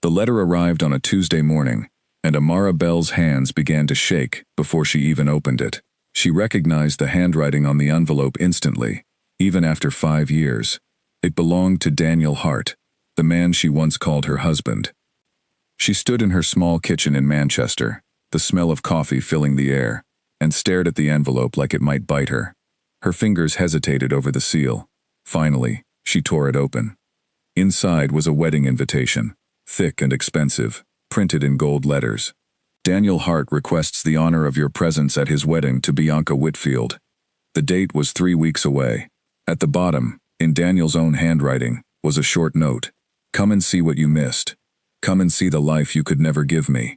The letter arrived on a Tuesday morning, and Amara Bell's hands began to shake before she even opened it. She recognized the handwriting on the envelope instantly, even after 5 years. It belonged to Daniel Hart, the man she once called her husband. She stood in her small kitchen in Manchester, the smell of coffee filling the air, and stared at the envelope like it might bite her. Her fingers hesitated over the seal. Finally, she tore it open. Inside was a wedding invitation, thick and expensive, printed in gold letters. Daniel Hart requests the honor of your presence at his wedding to Bianca Whitfield. The date was 3 weeks away. At the bottom, in Daniel's own handwriting, was a short note. Come and see what you missed. Come and see the life you could never give me.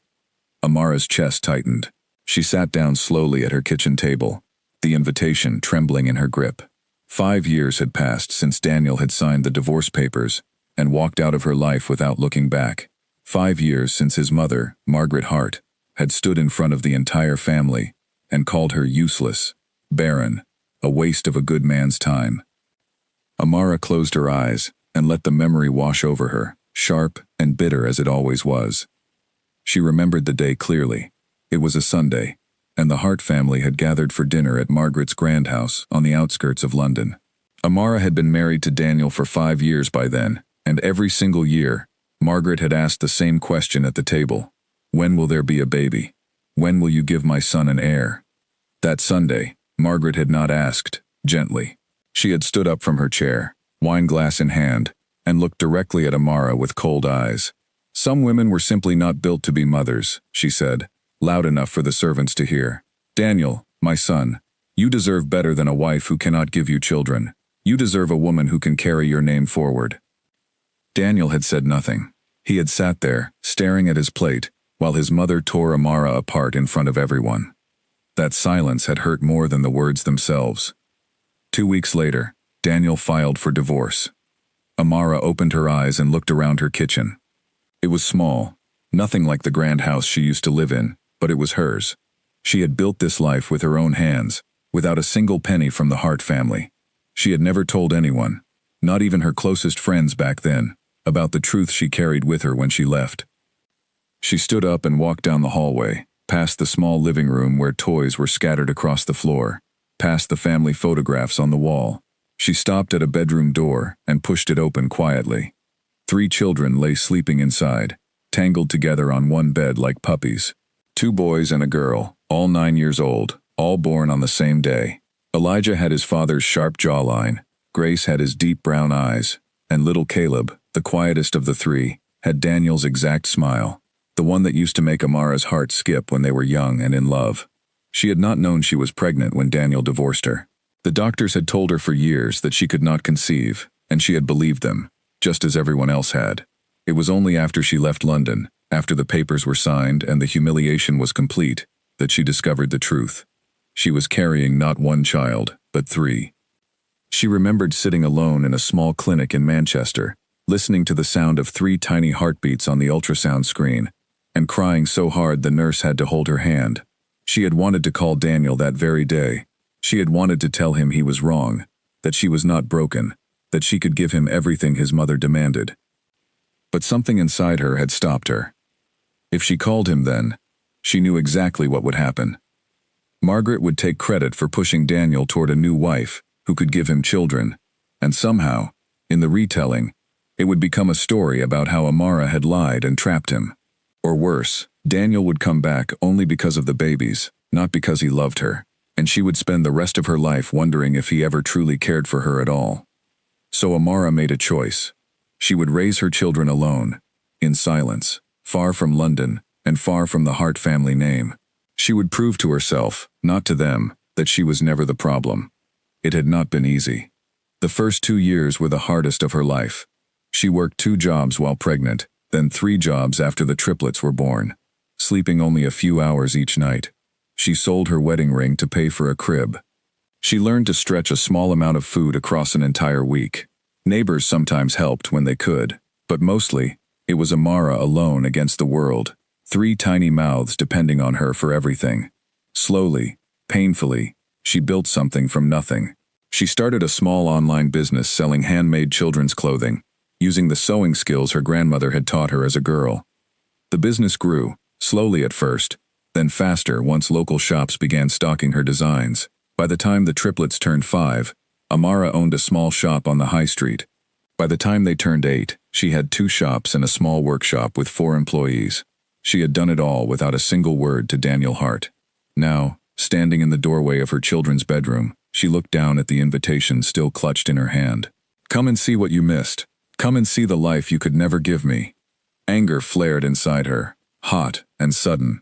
Amara's chest tightened. She sat down slowly at her kitchen table, the invitation trembling in her grip. 5 years had passed since Daniel had signed the divorce papers and walked out of her life without looking back. 5 years since his mother, Margaret Hart, had stood in front of the entire family and called her useless, barren, a waste of a good man's time. Amara closed her eyes and let the memory wash over her, sharp and bitter as it always was. She remembered the day clearly. It was a Sunday, and the Hart family had gathered for dinner at Margaret's grand house on the outskirts of London. Amara had been married to Daniel for 5 years by then, and every single year, Margaret had asked the same question at the table. When will there be a baby? When will you give my son an heir? That Sunday, Margaret had not asked, gently. She had stood up from her chair, wine glass in hand, and looked directly at Amara with cold eyes. Some women were simply not built to be mothers, she said, loud enough for the servants to hear. Daniel, my son, you deserve better than a wife who cannot give you children. You deserve a woman who can carry your name forward. Daniel had said nothing. He had sat there, staring at his plate, while his mother tore Amara apart in front of everyone. That silence had hurt more than the words themselves. 2 weeks later, Daniel filed for divorce. Amara opened her eyes and looked around her kitchen. It was small, nothing like the grand house she used to live in, but it was hers. She had built this life with her own hands, without a single penny from the Hart family. She had never told anyone, not even her closest friends back then, about the truth she carried with her when she left. She stood up and walked down the hallway, past the small living room where toys were scattered across the floor, past the family photographs on the wall. She stopped at a bedroom door and pushed it open quietly. 3 children lay sleeping inside, tangled together on one bed like puppies. 2 boys and a girl, all 9 years old, all born on the same day. Elijah had his father's sharp jawline, Grace had his deep brown eyes, and little Caleb, the quietest of the 3, had Daniel's exact smile, the one that used to make Amara's heart skip when they were young and in love. She had not known she was pregnant when Daniel divorced her. The doctors had told her for years that she could not conceive, and she had believed them, just as everyone else had. It was only after she left London, after the papers were signed and the humiliation was complete, that she discovered the truth. She was carrying not 1 child, but 3. She remembered sitting alone in a small clinic in Manchester, listening to the sound of 3 tiny heartbeats on the ultrasound screen, and crying so hard the nurse had to hold her hand. She had wanted to call Daniel that very day. She had wanted to tell him he was wrong, that she was not broken, that she could give him everything his mother demanded. But something inside her had stopped her. If she called him then, she knew exactly what would happen. Margaret would take credit for pushing Daniel toward a new wife who could give him children, and somehow, in the retelling, it would become a story about how Amara had lied and trapped him. Or worse, Daniel would come back only because of the babies, not because he loved her, and she would spend the rest of her life wondering if he ever truly cared for her at all. So Amara made a choice. She would raise her children alone, in silence, far from London, and far from the Hart family name. She would prove to herself, not to them, that she was never the problem. It had not been easy. The first 2 years were the hardest of her life. She worked 2 jobs while pregnant, then 3 jobs after the triplets were born, sleeping only a few hours each night. She sold her wedding ring to pay for a crib. She learned to stretch a small amount of food across an entire week. Neighbors sometimes helped when they could, but mostly, it was Amara alone against the world, 3 tiny mouths depending on her for everything. Slowly, painfully, she built something from nothing. She started a small online business selling handmade children's clothing, using the sewing skills her grandmother had taught her as a girl. The business grew, slowly at first, then faster once local shops began stocking her designs. By the time the triplets turned 5, Amara owned a small shop on the high street. By the time they turned 8, she had 2 shops and a small workshop with 4 employees. She had done it all without a single word to Daniel Hart. Now, standing in the doorway of her children's bedroom, she looked down at the invitation still clutched in her hand. "Come and see what you missed. Come and see the life you could never give me." Anger flared inside her, hot and sudden.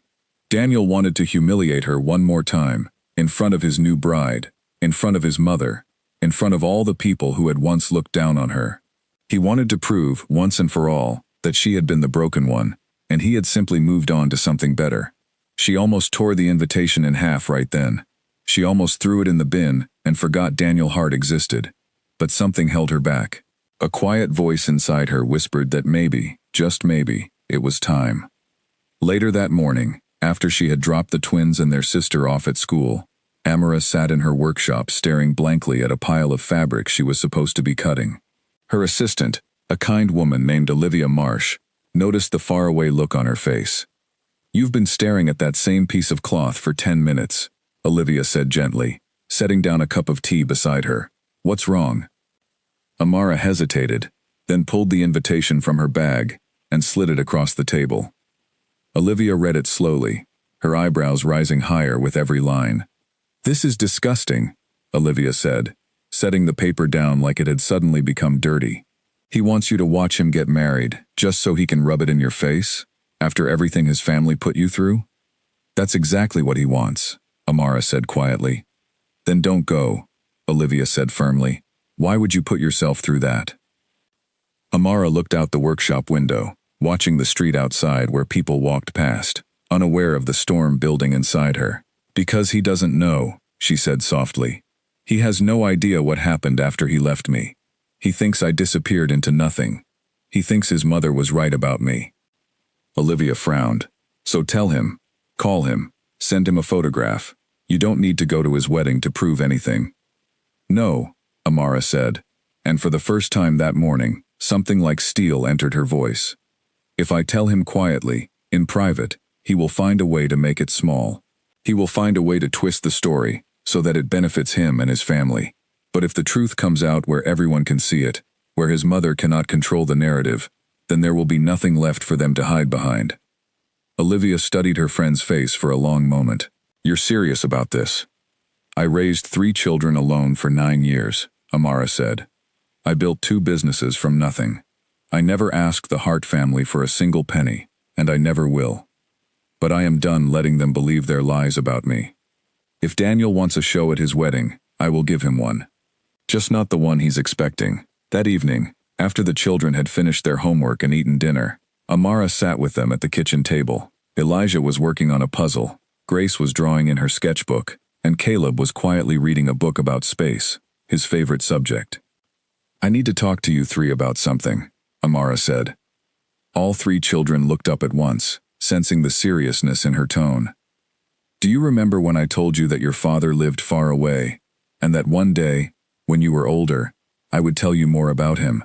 Daniel wanted to humiliate her one more time, in front of his new bride, in front of his mother, in front of all the people who had once looked down on her. He wanted to prove, once and for all, that she had been the broken one, and he had simply moved on to something better. She almost tore the invitation in half right then. She almost threw it in the bin and forgot Daniel Hart existed. But something held her back. A quiet voice inside her whispered that maybe, just maybe, it was time. Later that morning, after she had dropped the twins and their sister off at school, Amara sat in her workshop staring blankly at a pile of fabric she was supposed to be cutting. Her assistant, a kind woman named Olivia Marsh, noticed the faraway look on her face. "You've been staring at that same piece of cloth for 10 minutes, Olivia said gently, setting down a cup of tea beside her. "What's wrong?" Amara hesitated, then pulled the invitation from her bag and slid it across the table. Olivia read it slowly, her eyebrows rising higher with every line. "This is disgusting," Olivia said, setting the paper down like it had suddenly become dirty. "He wants you to watch him get married, just so he can rub it in your face, after everything his family put you through?" "That's exactly what he wants," Amara said quietly. "Then don't go," Olivia said firmly. "Why would you put yourself through that?" Amara looked out the workshop window, watching the street outside where people walked past, unaware of the storm building inside her. "Because he doesn't know," she said softly. "He has no idea what happened after he left me. He thinks I disappeared into nothing. He thinks his mother was right about me." Olivia frowned. "So tell him. Call him. Send him a photograph. You don't need to go to his wedding to prove anything." "No," Amara said, and for the first time that morning, something like steel entered her voice. "If I tell him quietly, in private, he will find a way to make it small. He will find a way to twist the story, so that it benefits him and his family. But if the truth comes out where everyone can see it, where his mother cannot control the narrative, then there will be nothing left for them to hide behind." Olivia studied her friend's face for a long moment. "You're serious about this?" "I raised 3 children alone for 9 years, Amara said. "I built 2 businesses from nothing. I never asked the Hart family for a single penny, and I never will. But I am done letting them believe their lies about me. If Daniel wants a show at his wedding, I will give him one. Just not the one he's expecting." That evening, after the children had finished their homework and eaten dinner, Amara sat with them at the kitchen table. Elijah was working on a puzzle, Grace was drawing in her sketchbook, and Caleb was quietly reading a book about space, his favorite subject. "I need to talk to you 3 about something," Amara said. All 3 children looked up at once, sensing the seriousness in her tone. "Do you remember when I told you that your father lived far away, and that one day, when you were older, I would tell you more about him?"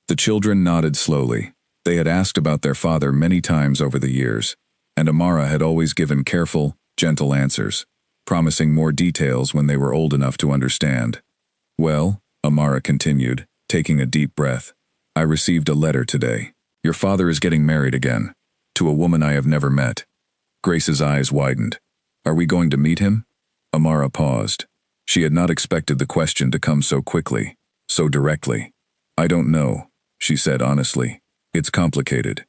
The children nodded slowly. They had asked about their father many times over the years, and Amara had always given careful, gentle answers, promising more details when they were old enough to understand. "Well," Amara continued, taking a deep breath, "I received a letter today. Your father is getting married again, to a woman I have never met." Grace's eyes widened. "Are we going to meet him?" Amara paused. She had not expected the question to come so quickly, so directly. "I don't know," she said honestly. "It's complicated."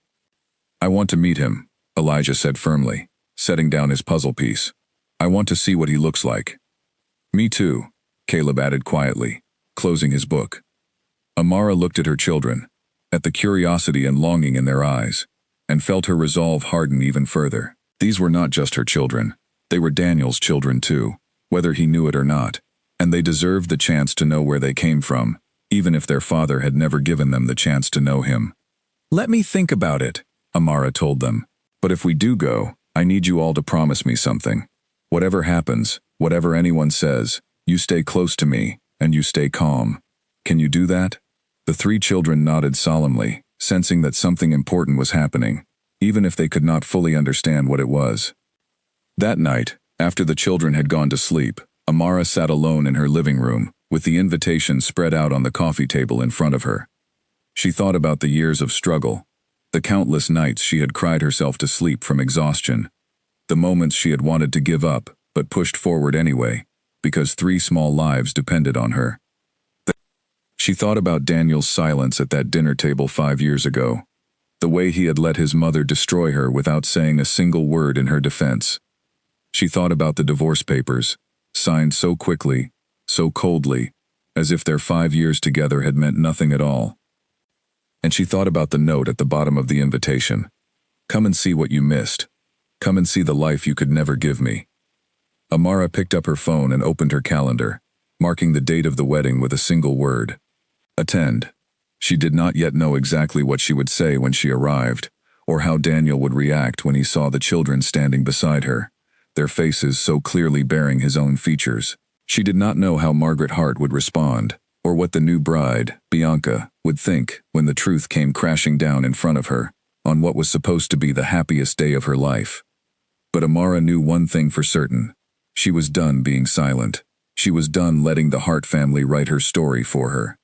"I want to meet him," Elijah said firmly, setting down his puzzle piece. "I want to see what he looks like." "Me too," Caleb added quietly, closing his book. Amara looked at her children, at the curiosity and longing in their eyes, and felt her resolve harden even further. These were not just her children. They were Daniel's children too, whether he knew it or not, and they deserved the chance to know where they came from, even if their father had never given them the chance to know him. "Let me think about it," Amara told them. "But if we do go, I need you all to promise me something. Whatever happens, whatever anyone says, you stay close to me, and you stay calm. Can you do that?" The three children nodded solemnly, sensing that something important was happening, even if they could not fully understand what it was. That night, after the children had gone to sleep, Amara sat alone in her living room, with the invitation spread out on the coffee table in front of her. She thought about the years of struggle, the countless nights she had cried herself to sleep from exhaustion, the moments she had wanted to give up, but pushed forward anyway, because 3 small lives depended on her. She thought about Daniel's silence at that dinner table 5 years ago, the way he had let his mother destroy her without saying a single word in her defense. She thought about the divorce papers, signed so quickly, so coldly, as if their 5 years together had meant nothing at all. And she thought about the note at the bottom of the invitation. Come and see what you missed. Come and see the life you could never give me. Amara picked up her phone and opened her calendar, marking the date of the wedding with a single word: attend. She did not yet know exactly what she would say when she arrived, or how Daniel would react when he saw the children standing beside her, their faces so clearly bearing his own features. She did not know how Margaret Hart would respond, or what the new bride, Bianca, would think when the truth came crashing down in front of her, on what was supposed to be the happiest day of her life. But Amara knew one thing for certain. She was done being silent. She was done letting the Hart family write her story for her.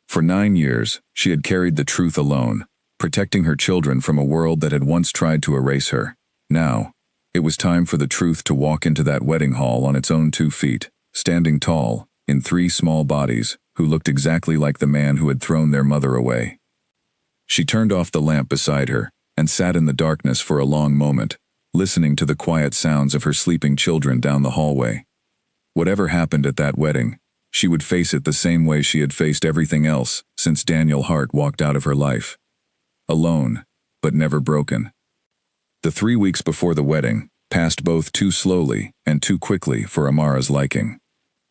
For 9 years, she had carried the truth alone, protecting her children from a world that had once tried to erase her. Now, it was time for the truth to walk into that wedding hall on its own 2 feet, standing tall, in 3 small bodies, who looked exactly like the man who had thrown their mother away. She turned off the lamp beside her, and sat in the darkness for a long moment, listening to the quiet sounds of her sleeping children down the hallway. Whatever happened at that wedding, she would face it the same way she had faced everything else since Daniel Hart walked out of her life. Alone, but never broken. The 3 weeks before the wedding passed both too slowly and too quickly for Amara's liking.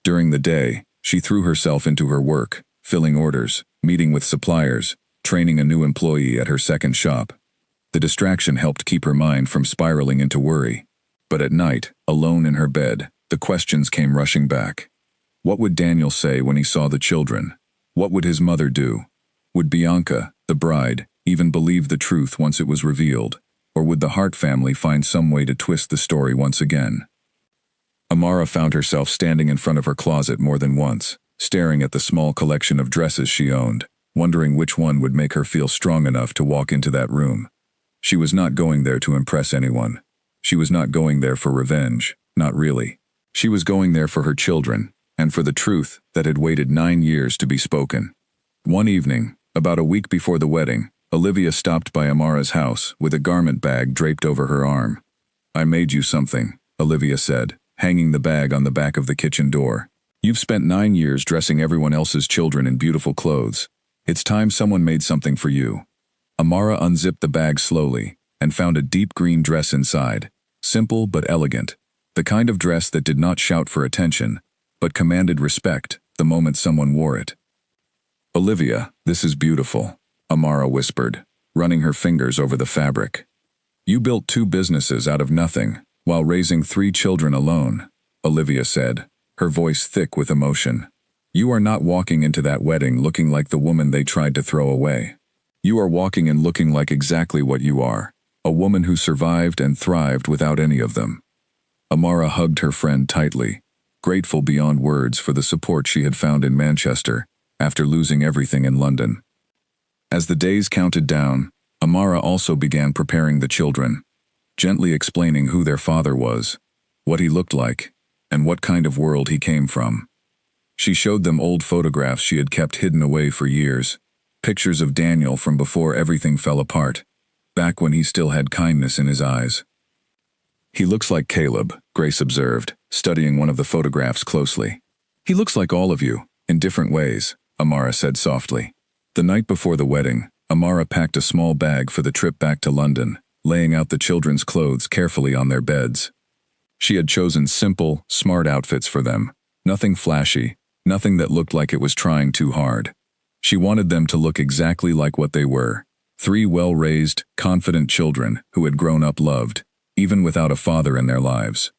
During the day, she threw herself into her work, filling orders, meeting with suppliers, training a new employee at her second shop. The distraction helped keep her mind from spiraling into worry. But at night, alone in her bed, the questions came rushing back. What would Daniel say when he saw the children? What would his mother do? Would Bianca, the bride, even believe the truth once it was revealed? Or would the Hart family find some way to twist the story once again? Amara found herself standing in front of her closet more than once, staring at the small collection of dresses she owned, wondering which one would make her feel strong enough to walk into that room. She was not going there to impress anyone. She was not going there for revenge, not really. She was going there for her children, and for the truth that had waited 9 years to be spoken. One evening, about a week before the wedding, Olivia stopped by Amara's house with a garment bag draped over her arm. I made you something, Olivia said, hanging the bag on the back of the kitchen door. You've spent 9 years dressing everyone else's children in beautiful clothes. It's time someone made something for you. Amara unzipped the bag slowly and found a deep green dress inside, simple but elegant, the kind of dress that did not shout for attention, but commanded respect the moment someone wore it. Olivia, this is beautiful, Amara whispered, running her fingers over the fabric. You built 2 businesses out of nothing, while raising 3 children alone, Olivia said, her voice thick with emotion. You are not walking into that wedding looking like the woman they tried to throw away. You are walking in looking like exactly what you are, a woman who survived and thrived without any of them. Amara hugged her friend tightly, grateful beyond words for the support she had found in Manchester after losing everything in London. As the days counted down, Amara also began preparing the children, gently explaining who their father was, what he looked like, and what kind of world he came from. She showed them old photographs she had kept hidden away for years, pictures of Daniel from before everything fell apart, back when he still had kindness in his eyes. He looks like Caleb, Grace observed, studying one of the photographs closely. He looks like all of you, in different ways, Amara said softly. The night before the wedding, Amara packed a small bag for the trip back to London, laying out the children's clothes carefully on their beds. She had chosen simple, smart outfits for them, nothing flashy, nothing that looked like it was trying too hard. She wanted them to look exactly like what they were, 3 well-raised, confident children who had grown up loved, even without a father in their lives.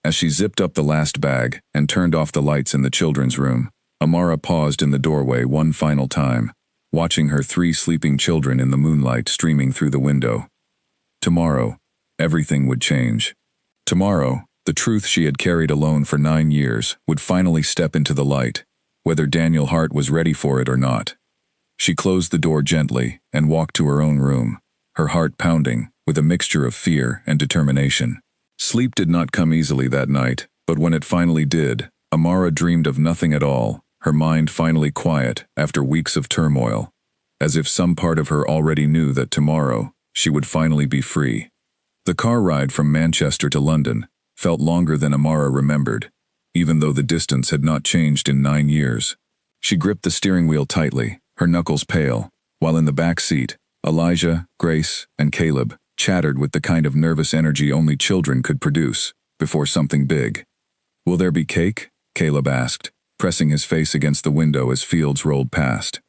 As she zipped up the last bag and turned off the lights in the children's room, Amara paused in the doorway one final time, watching her 3 sleeping children in the moonlight streaming through the window. Tomorrow, everything would change. Tomorrow, the truth she had carried alone for 9 years would finally step into the light, whether Daniel Hart was ready for it or not. She closed the door gently and walked to her own room, her heart pounding with a mixture of fear and determination. Sleep did not come easily that night, but when it finally did, Amara dreamed of nothing at all, her mind finally quiet after weeks of turmoil, as if some part of her already knew that tomorrow she would finally be free. The car ride from Manchester to London felt longer than Amara remembered, even though the distance had not changed in 9 years. She gripped the steering wheel tightly, her knuckles pale, while in the back seat, Elijah, Grace, and Caleb chattered with the kind of nervous energy only children could produce before something big. "Will there be cake?" Caleb asked, pressing his face against the window as Fields rolled past.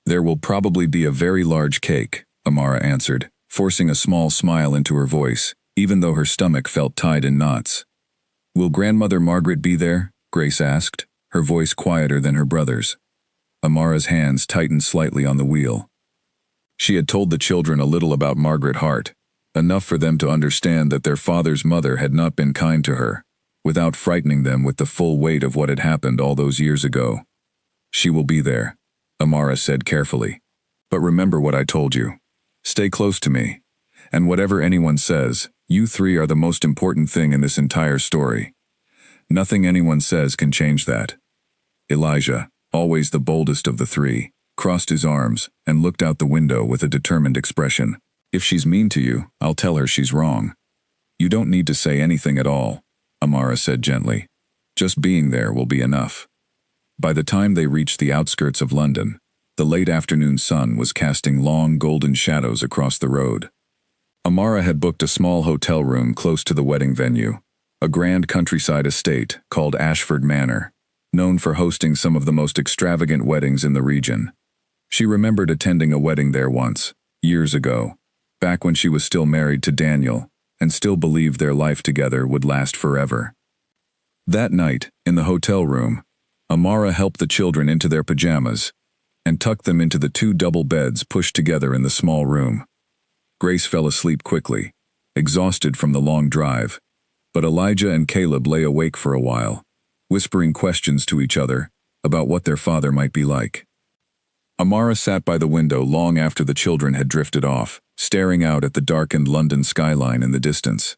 "There will probably be a very large cake," Amara answered, forcing a small smile into her voice, even though her stomach felt tied in knots. "Will Grandmother Margaret be there?" Grace asked, her voice quieter than her brother's. Amara's hands tightened slightly on the wheel. She had told the children a little about Margaret Hart, enough for them to understand that their father's mother had not been kind to her, without frightening them with the full weight of what had happened all those years ago. "She will be there," Amara said carefully. "But remember what I told you. Stay close to me. And whatever anyone says, you 3 are the most important thing in this entire story. Nothing anyone says can change that." Elijah, always the boldest of the 3, crossed his arms and looked out the window with a determined expression. "If she's mean to you, I'll tell her she's wrong." "You don't need to say anything at all," Amara said gently. "Just being there will be enough." By the time they reached the outskirts of London, the late afternoon sun was casting long golden shadows across the road. Amara had booked a small hotel room close to the wedding venue, a grand countryside estate called Ashford Manor, known for hosting some of the most extravagant weddings in the region. She remembered attending a wedding there once, years ago, back when she was still married to Daniel, and still believed their life together would last forever. That night, in the hotel room, Amara helped the children into their pajamas and tucked them into the 2 double beds pushed together in the small room. Grace fell asleep quickly, exhausted from the long drive, but Elijah and Caleb lay awake for a while, whispering questions to each other about what their father might be like. Amara sat by the window long after the children had drifted off, staring out at the darkened London skyline in the distance.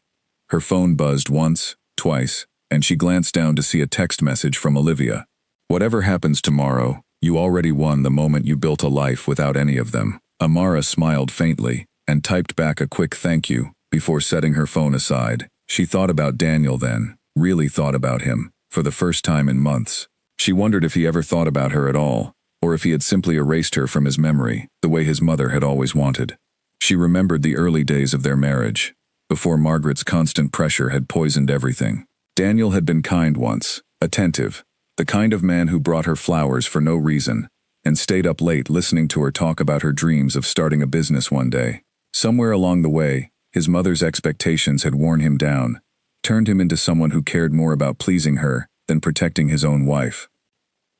Her phone buzzed once, twice, and she glanced down to see a text message from Olivia. "Whatever happens tomorrow, you already won the moment you built a life without any of them." Amara smiled faintly and typed back a quick thank you before setting her phone aside. She thought about Daniel then, really thought about him, for the first time in months. She wondered if he ever thought about her at all, or if he had simply erased her from his memory, the way his mother had always wanted. She remembered the early days of their marriage, before Margaret's constant pressure had poisoned everything. Daniel had been kind once, attentive, the kind of man who brought her flowers for no reason, and stayed up late listening to her talk about her dreams of starting a business one day. Somewhere along the way, his mother's expectations had worn him down, turned him into someone who cared more about pleasing her than protecting his own wife.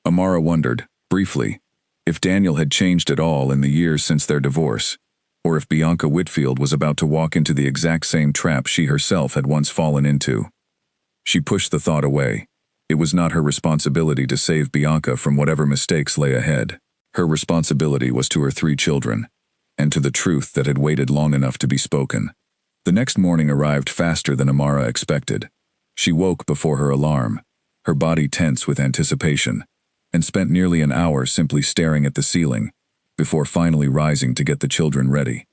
Amara wondered, briefly, if Daniel had changed at all in the years since their divorce, or if Bianca Whitfield was about to walk into the exact same trap she herself had once fallen into. She pushed the thought away. It was not her responsibility to save Bianca from whatever mistakes lay ahead. Her responsibility was to her 3 children, and to the truth that had waited long enough to be spoken. The next morning arrived faster than Amara expected. She woke before her alarm, her body tense with anticipation, and spent nearly an hour simply staring at the ceiling, before finally rising to get the children ready.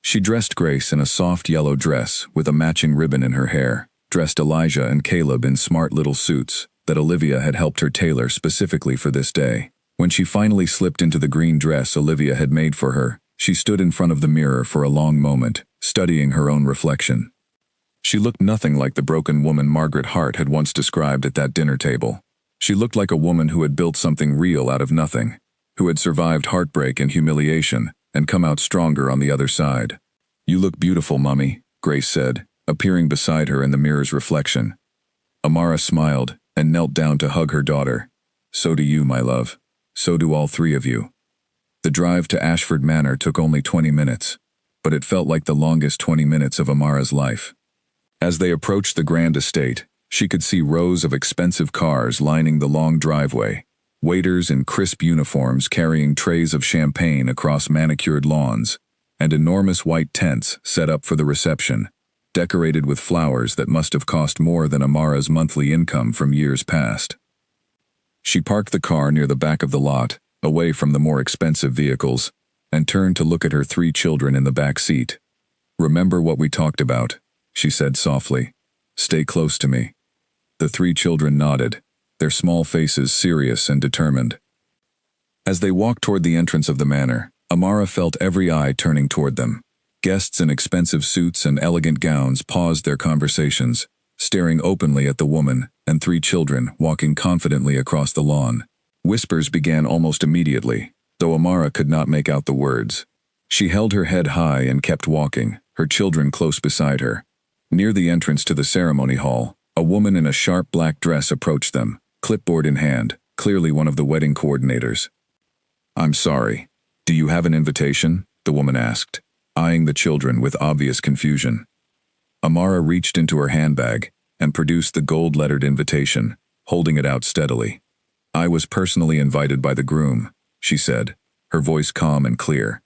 She dressed Grace in a soft yellow dress with a matching ribbon in her hair, dressed Elijah and Caleb in smart little suits that Olivia had helped her tailor specifically for this day. When she finally slipped into the green dress Olivia had made for her, she stood in front of the mirror for a long moment, studying her own reflection. She looked nothing like the broken woman Margaret Hart had once described at that dinner table. She looked like a woman who had built something real out of nothing, who had survived heartbreak and humiliation, and come out stronger on the other side. "You look beautiful, Mummy," Grace said, appearing beside her in the mirror's reflection. Amara smiled and knelt down to hug her daughter. "So do you, my love. So do all 3 of you." The drive to Ashford Manor took only 20 minutes, but it felt like the longest 20 minutes of Amara's life. As they approached the grand estate, she could see rows of expensive cars lining the long driveway, waiters in crisp uniforms carrying trays of champagne across manicured lawns, and enormous white tents set up for the reception, decorated with flowers that must have cost more than Amara's monthly income from years past. She parked the car near the back of the lot, away from the more expensive vehicles, and turned to look at her 3 children in the back seat. "Remember what we talked about," she said softly. "Stay close to me." The 3 children nodded, their small faces serious and determined. As they walked toward the entrance of the manor, Amara felt every eye turning toward them. Guests in expensive suits and elegant gowns paused their conversations, staring openly at the woman and 3 children walking confidently across the lawn. Whispers began almost immediately, though Amara could not make out the words. She held her head high and kept walking, her children close beside her. Near the entrance to the ceremony hall, a woman in a sharp black dress approached them, clipboard in hand, clearly one of the wedding coordinators. "I'm sorry. Do you have an invitation?" the woman asked, eyeing the children with obvious confusion. Amara reached into her handbag and produced the gold-lettered invitation, holding it out steadily. "I was personally invited by the groom," she said, her voice calm and clear.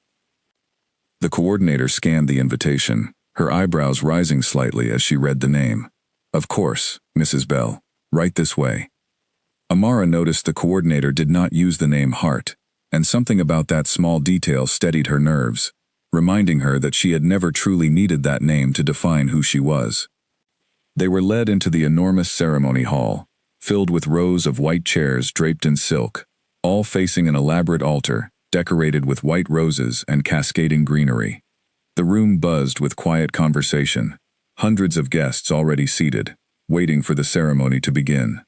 The coordinator scanned the invitation, her eyebrows rising slightly as she read the name. "Of course, Mrs. Bell. Right this way." Amara noticed the coordinator did not use the name Hart, and something about that small detail steadied her nerves, reminding her that she had never truly needed that name to define who she was. They were led into the enormous ceremony hall, filled with rows of white chairs draped in silk, all facing an elaborate altar, decorated with white roses and cascading greenery. The room buzzed with quiet conversation, hundreds of guests already seated, waiting for the ceremony to begin.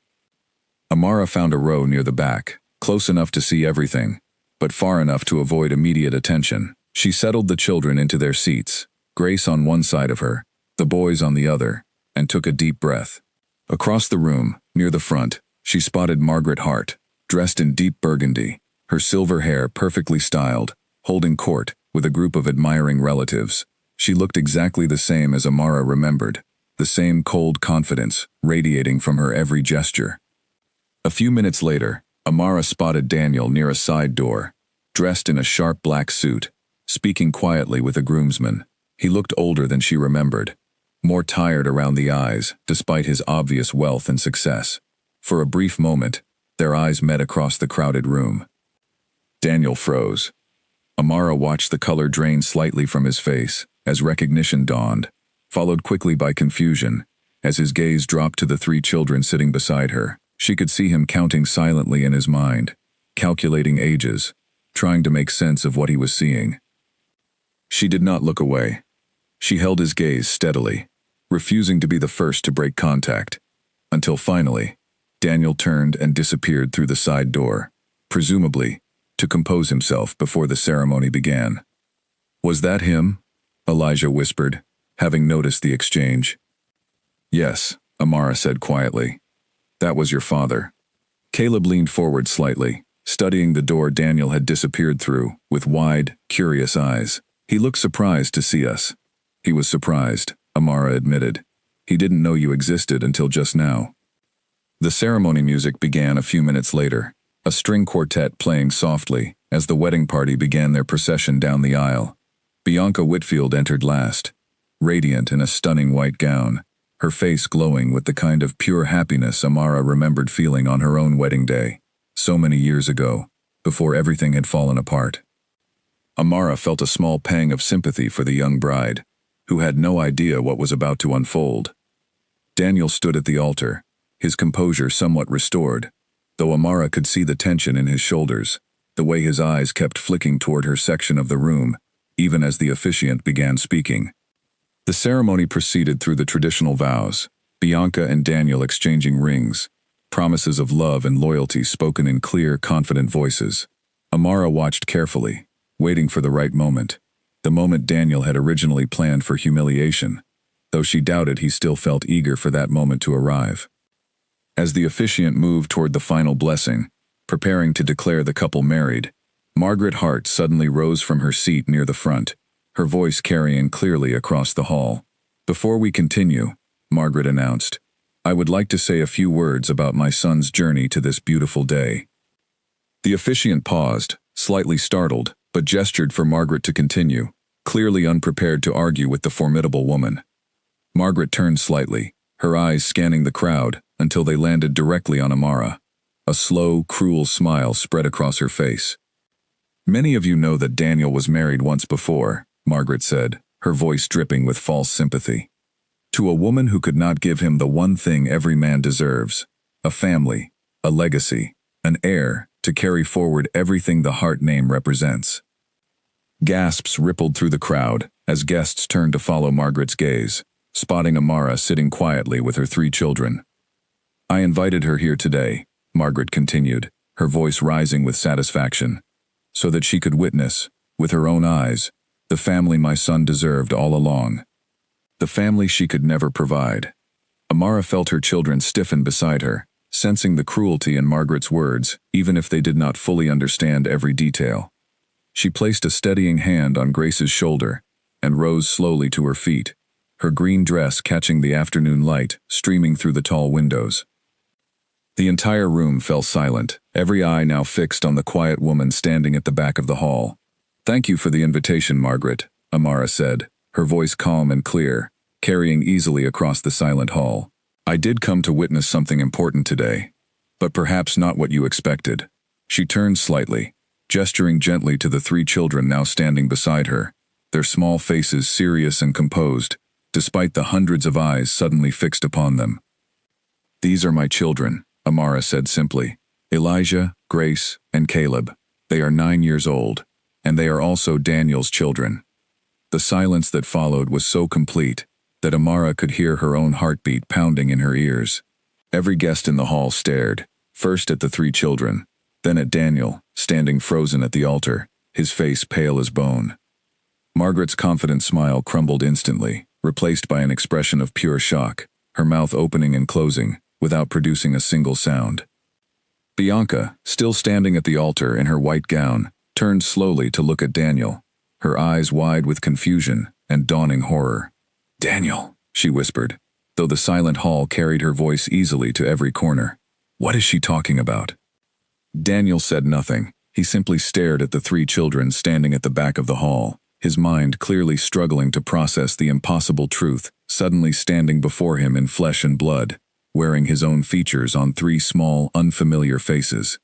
Amara found a row near the back, close enough to see everything, but far enough to avoid immediate attention. She settled the children into their seats, Grace on one side of her, the boys on the other, and took a deep breath. Across the room, near the front, she spotted Margaret Hart, dressed in deep burgundy, her silver hair perfectly styled, holding court with a group of admiring relatives. She looked exactly the same as Amara remembered, the same cold confidence radiating from her every gesture. A few minutes later, Amara spotted Daniel near a side door, dressed in a sharp black suit, speaking quietly with a groomsman. He looked older than she remembered, more tired around the eyes, despite his obvious wealth and success. For a brief moment, their eyes met across the crowded room. Daniel froze. Amara watched the color drain slightly from his face as recognition dawned, followed quickly by confusion. As his gaze dropped to the 3 children sitting beside her, she could see him counting silently in his mind, calculating ages, trying to make sense of what he was seeing. She did not look away. She held his gaze steadily, refusing to be the first to break contact, until finally, Daniel turned and disappeared through the side door, presumably to compose himself before the ceremony began. "Was that him?" Elijah whispered, having noticed the exchange. "Yes," Amara said quietly. "That was your father." Caleb leaned forward slightly, studying the door Daniel had disappeared through, with wide, curious eyes. "He looked surprised to see us." "He was surprised," Amara admitted. "He didn't know you existed until just now." The ceremony music began a few minutes later, a string quartet playing softly as the wedding party began their procession down the aisle. Bianca Whitfield entered last, radiant in a stunning white gown, her face glowing with the kind of pure happiness Amara remembered feeling on her own wedding day, so many years ago, before everything had fallen apart. Amara felt a small pang of sympathy for the young bride, who had no idea what was about to unfold. Daniel stood at the altar, his composure somewhat restored, though Amara could see the tension in his shoulders, the way his eyes kept flicking toward her section of the room, even as the officiant began speaking. The ceremony proceeded through the traditional vows, Bianca and Daniel exchanging rings, promises of love and loyalty spoken in clear, confident voices. Amara watched carefully, waiting for the right moment, the moment Daniel had originally planned for humiliation, though she doubted he still felt eager for that moment to arrive. As the officiant moved toward the final blessing, preparing to declare the couple married, Margaret Hart suddenly rose from her seat near the front, her voice carrying clearly across the hall. "Before we continue," Margaret announced, "I would like to say a few words about my son's journey to this beautiful day." The officiant paused, slightly startled, but gestured for Margaret to continue, clearly unprepared to argue with the formidable woman. Margaret turned slightly, her eyes scanning the crowd until they landed directly on Amara. A slow, cruel smile spread across her face. "Many of you know that Daniel was married once before," Margaret said, her voice dripping with false sympathy. "To a woman who could not give him the one thing every man deserves: a family, a legacy, an heir to carry forward everything the Hart name represents." Gasps rippled through the crowd as guests turned to follow Margaret's gaze, spotting Amara sitting quietly with her 3 children. "I invited her here today," Margaret continued, her voice rising with satisfaction, "so that she could witness, with her own eyes, the family my son deserved all along. The family she could never provide." Amara felt her children stiffen beside her, sensing the cruelty in Margaret's words, even if they did not fully understand every detail. She placed a steadying hand on Grace's shoulder and rose slowly to her feet, her green dress catching the afternoon light streaming through the tall windows. The entire room fell silent, every eye now fixed on the quiet woman standing at the back of the hall. "Thank you for the invitation, Margaret," Amara said, her voice calm and clear, carrying easily across the silent hall. "I did come to witness something important today, but perhaps not what you expected." She turned slightly, gesturing gently to the 3 children now standing beside her, their small faces serious and composed, despite the hundreds of eyes suddenly fixed upon them. "These are my children," Amara said simply. "Elijah, Grace, and Caleb. They are 9 years old, and they are also Daniel's children." The silence that followed was so complete that Amara could hear her own heartbeat pounding in her ears. Every guest in the hall stared, first at the 3 children, then at Daniel, standing frozen at the altar, his face pale as bone. Margaret's confident smile crumbled instantly, replaced by an expression of pure shock, her mouth opening and closing, without producing a single sound. Bianca, still standing at the altar in her white gown, turned slowly to look at Daniel, her eyes wide with confusion and dawning horror. "Daniel," she whispered, though the silent hall carried her voice easily to every corner. "What is she talking about?" Daniel said nothing. He simply stared at the 3 children standing at the back of the hall, his mind clearly struggling to process the impossible truth suddenly standing before him in flesh and blood, wearing his own features on 3 small, unfamiliar faces.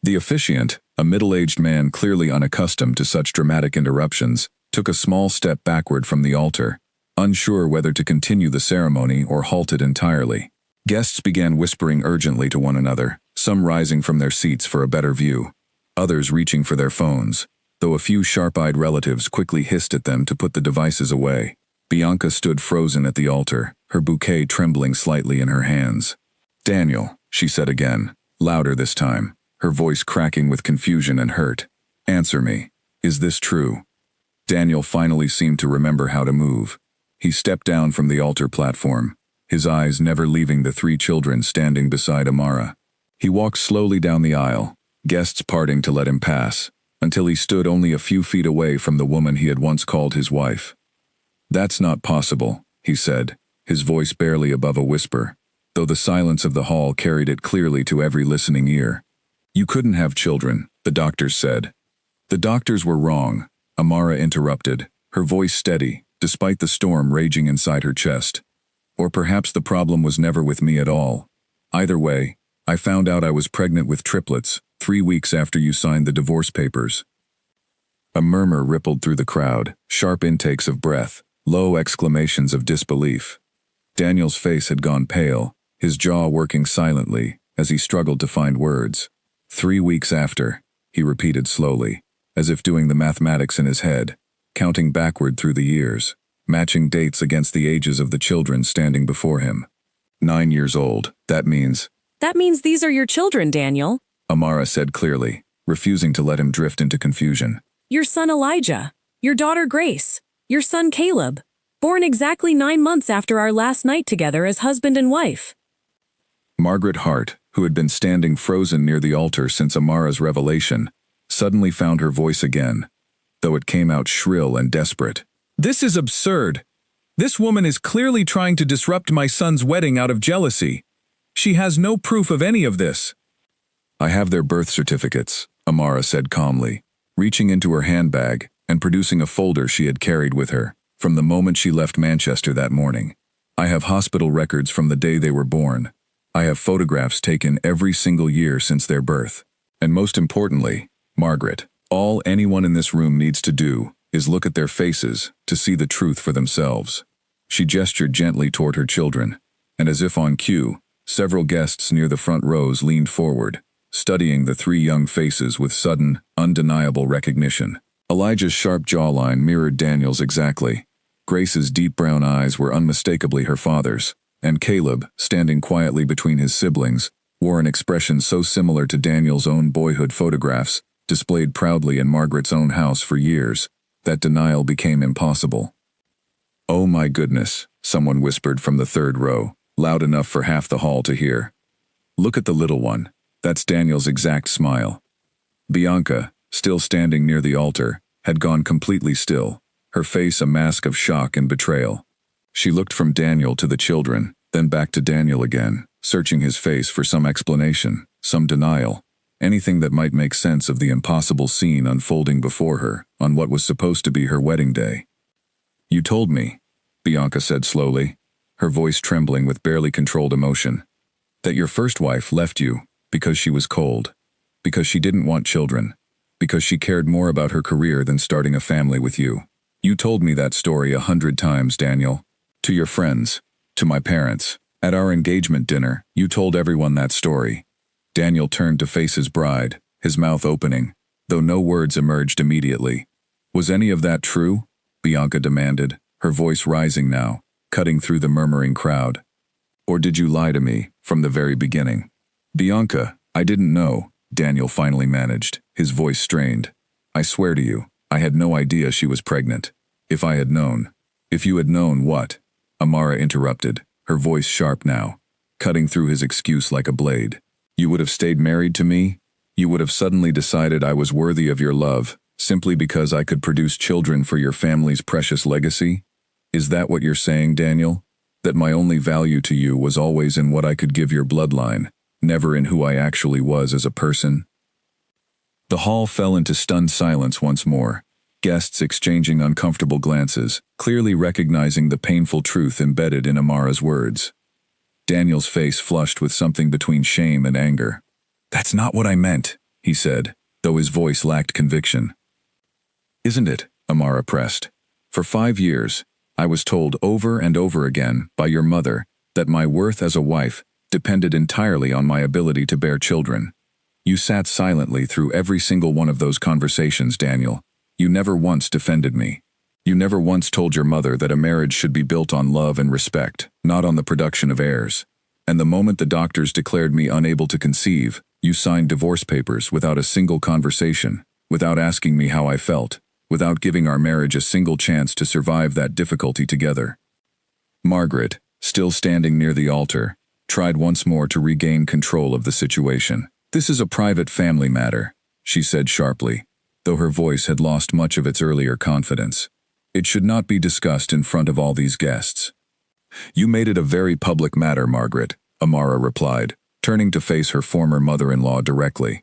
The officiant, a middle-aged man clearly unaccustomed to such dramatic interruptions, took a small step backward from the altar, unsure whether to continue the ceremony or halt it entirely. Guests began whispering urgently to one another, some rising from their seats for a better view, others reaching for their phones, though a few sharp-eyed relatives quickly hissed at them to put the devices away. Bianca stood frozen at the altar, her bouquet trembling slightly in her hands. "Daniel," she said again, louder this time, her voice cracking with confusion and hurt. "Answer me. Is this true?" Daniel finally seemed to remember how to move. He stepped down from the altar platform, his eyes never leaving the 3 children standing beside Amara. He walked slowly down the aisle, guests parting to let him pass, until he stood only a few feet away from the woman he had once called his wife. "That's not possible," he said, his voice barely above a whisper, though the silence of the hall carried it clearly to every listening ear. "You couldn't have children," the doctors said. "The doctors were wrong," Amara interrupted, her voice steady, despite the storm raging inside her chest. "Or perhaps the problem was never with me at all. Either way, I found out I was pregnant with triplets 3 weeks after you signed the divorce papers." A murmur rippled through the crowd, sharp intakes of breath, low exclamations of disbelief. Daniel's face had gone pale, his jaw working silently as he struggled to find words. 3 weeks after, he repeated slowly, as if doing the mathematics in his head, counting backward through the years, matching dates against the ages of the children standing before him. 9 years old, that means... "That means these are your children, Daniel," Amara said clearly, refusing to let him drift into confusion. "Your son Elijah, your daughter Grace, your son Caleb, born exactly 9 months after our last night together as husband and wife." Margaret Hart, who had been standing frozen near the altar since Amara's revelation, suddenly found her voice again, though it came out shrill and desperate. "This is absurd. This woman is clearly trying to disrupt my son's wedding out of jealousy. She has no proof of any of this." "I have their birth certificates," Amara said calmly, reaching into her handbag and producing a folder she had carried with her from the moment she left Manchester that morning. "I have hospital records from the day they were born. I have photographs taken every single year since their birth. And most importantly, Margaret, all anyone in this room needs to do is look at their faces to see the truth for themselves." She gestured gently toward her children, and as if on cue, several guests near the front rows leaned forward, studying the three young faces with sudden, undeniable recognition. Elijah's sharp jawline mirrored Daniel's exactly. Grace's deep brown eyes were unmistakably her father's, and Caleb, standing quietly between his siblings, wore an expression so similar to Daniel's own boyhood photographs, displayed proudly in Margaret's own house for years, that denial became impossible. "Oh my goodness," someone whispered from the third row, loud enough for half the hall to hear. "Look at the little one. That's Daniel's exact smile." Bianca, still standing near the altar, had gone completely still, her face a mask of shock and betrayal. She looked from Daniel to the children, then back to Daniel again, searching his face for some explanation, some denial, anything that might make sense of the impossible scene unfolding before her on what was supposed to be her wedding day. "You told me," Bianca said slowly, her voice trembling with barely controlled emotion, "that your first wife left you because she was cold, because she didn't want children, because she cared more about her career than starting a family with you. You told me that story 100 times, Daniel. To your friends, to my parents. At our engagement dinner, you told everyone that story." Daniel turned to face his bride, his mouth opening, though no words emerged immediately. "Was any of that true?" Bianca demanded, her voice rising now, cutting through the murmuring crowd. "Or did you lie to me from the very beginning?" "Bianca, I didn't know," Daniel finally managed, his voice strained. "I swear to you, I had no idea she was pregnant. If I had known." "If you had known what?" Amara interrupted, her voice sharp now, cutting through his excuse like a blade. "You would have stayed married to me? You would have suddenly decided I was worthy of your love, simply because I could produce children for your family's precious legacy? Is that what you're saying, Daniel? That my only value to you was always in what I could give your bloodline, never in who I actually was as a person?" The hall fell into stunned silence once more, guests exchanging uncomfortable glances, clearly recognizing the painful truth embedded in Amara's words. Daniel's face flushed with something between shame and anger. "That's not what I meant," he said, though his voice lacked conviction. "Isn't it?" Amara pressed. "For 5 years, I was told over and over again by your mother that my worth as a wife depended entirely on my ability to bear children. You sat silently through every single one of those conversations, Daniel. You never once defended me. You never once told your mother that a marriage should be built on love and respect, not on the production of heirs. And the moment the doctors declared me unable to conceive, you signed divorce papers without a single conversation, without asking me how I felt, without giving our marriage a single chance to survive that difficulty together." Margaret, still standing near the altar, tried once more to regain control of the situation. "This is a private family matter," she said sharply, though her voice had lost much of its earlier confidence. "It should not be discussed in front of all these guests." "You made it a very public matter, Margaret," Amara replied, turning to face her former mother-in-law directly.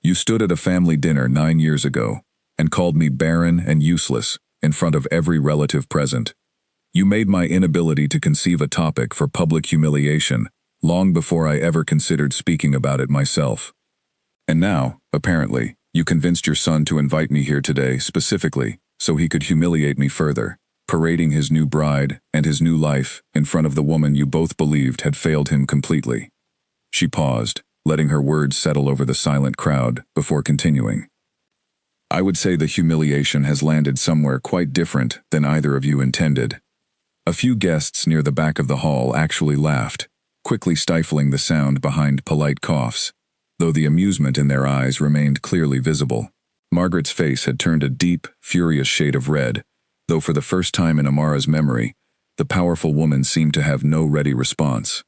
"You stood at a family dinner 9 years ago and called me barren and useless in front of every relative present. You made my inability to conceive a topic for public humiliation long before I ever considered speaking about it myself. And now, apparently, you convinced your son to invite me here today specifically so he could humiliate me further, parading his new bride and his new life in front of the woman you both believed had failed him completely." She paused, letting her words settle over the silent crowd before continuing. "I would say the humiliation has landed somewhere quite different than either of you intended." A few guests near the back of the hall actually laughed, quickly stifling the sound behind polite coughs, though the amusement in their eyes remained clearly visible. Margaret's face had turned a deep, furious shade of red, though for the first time in Amara's memory, the powerful woman seemed to have no ready response.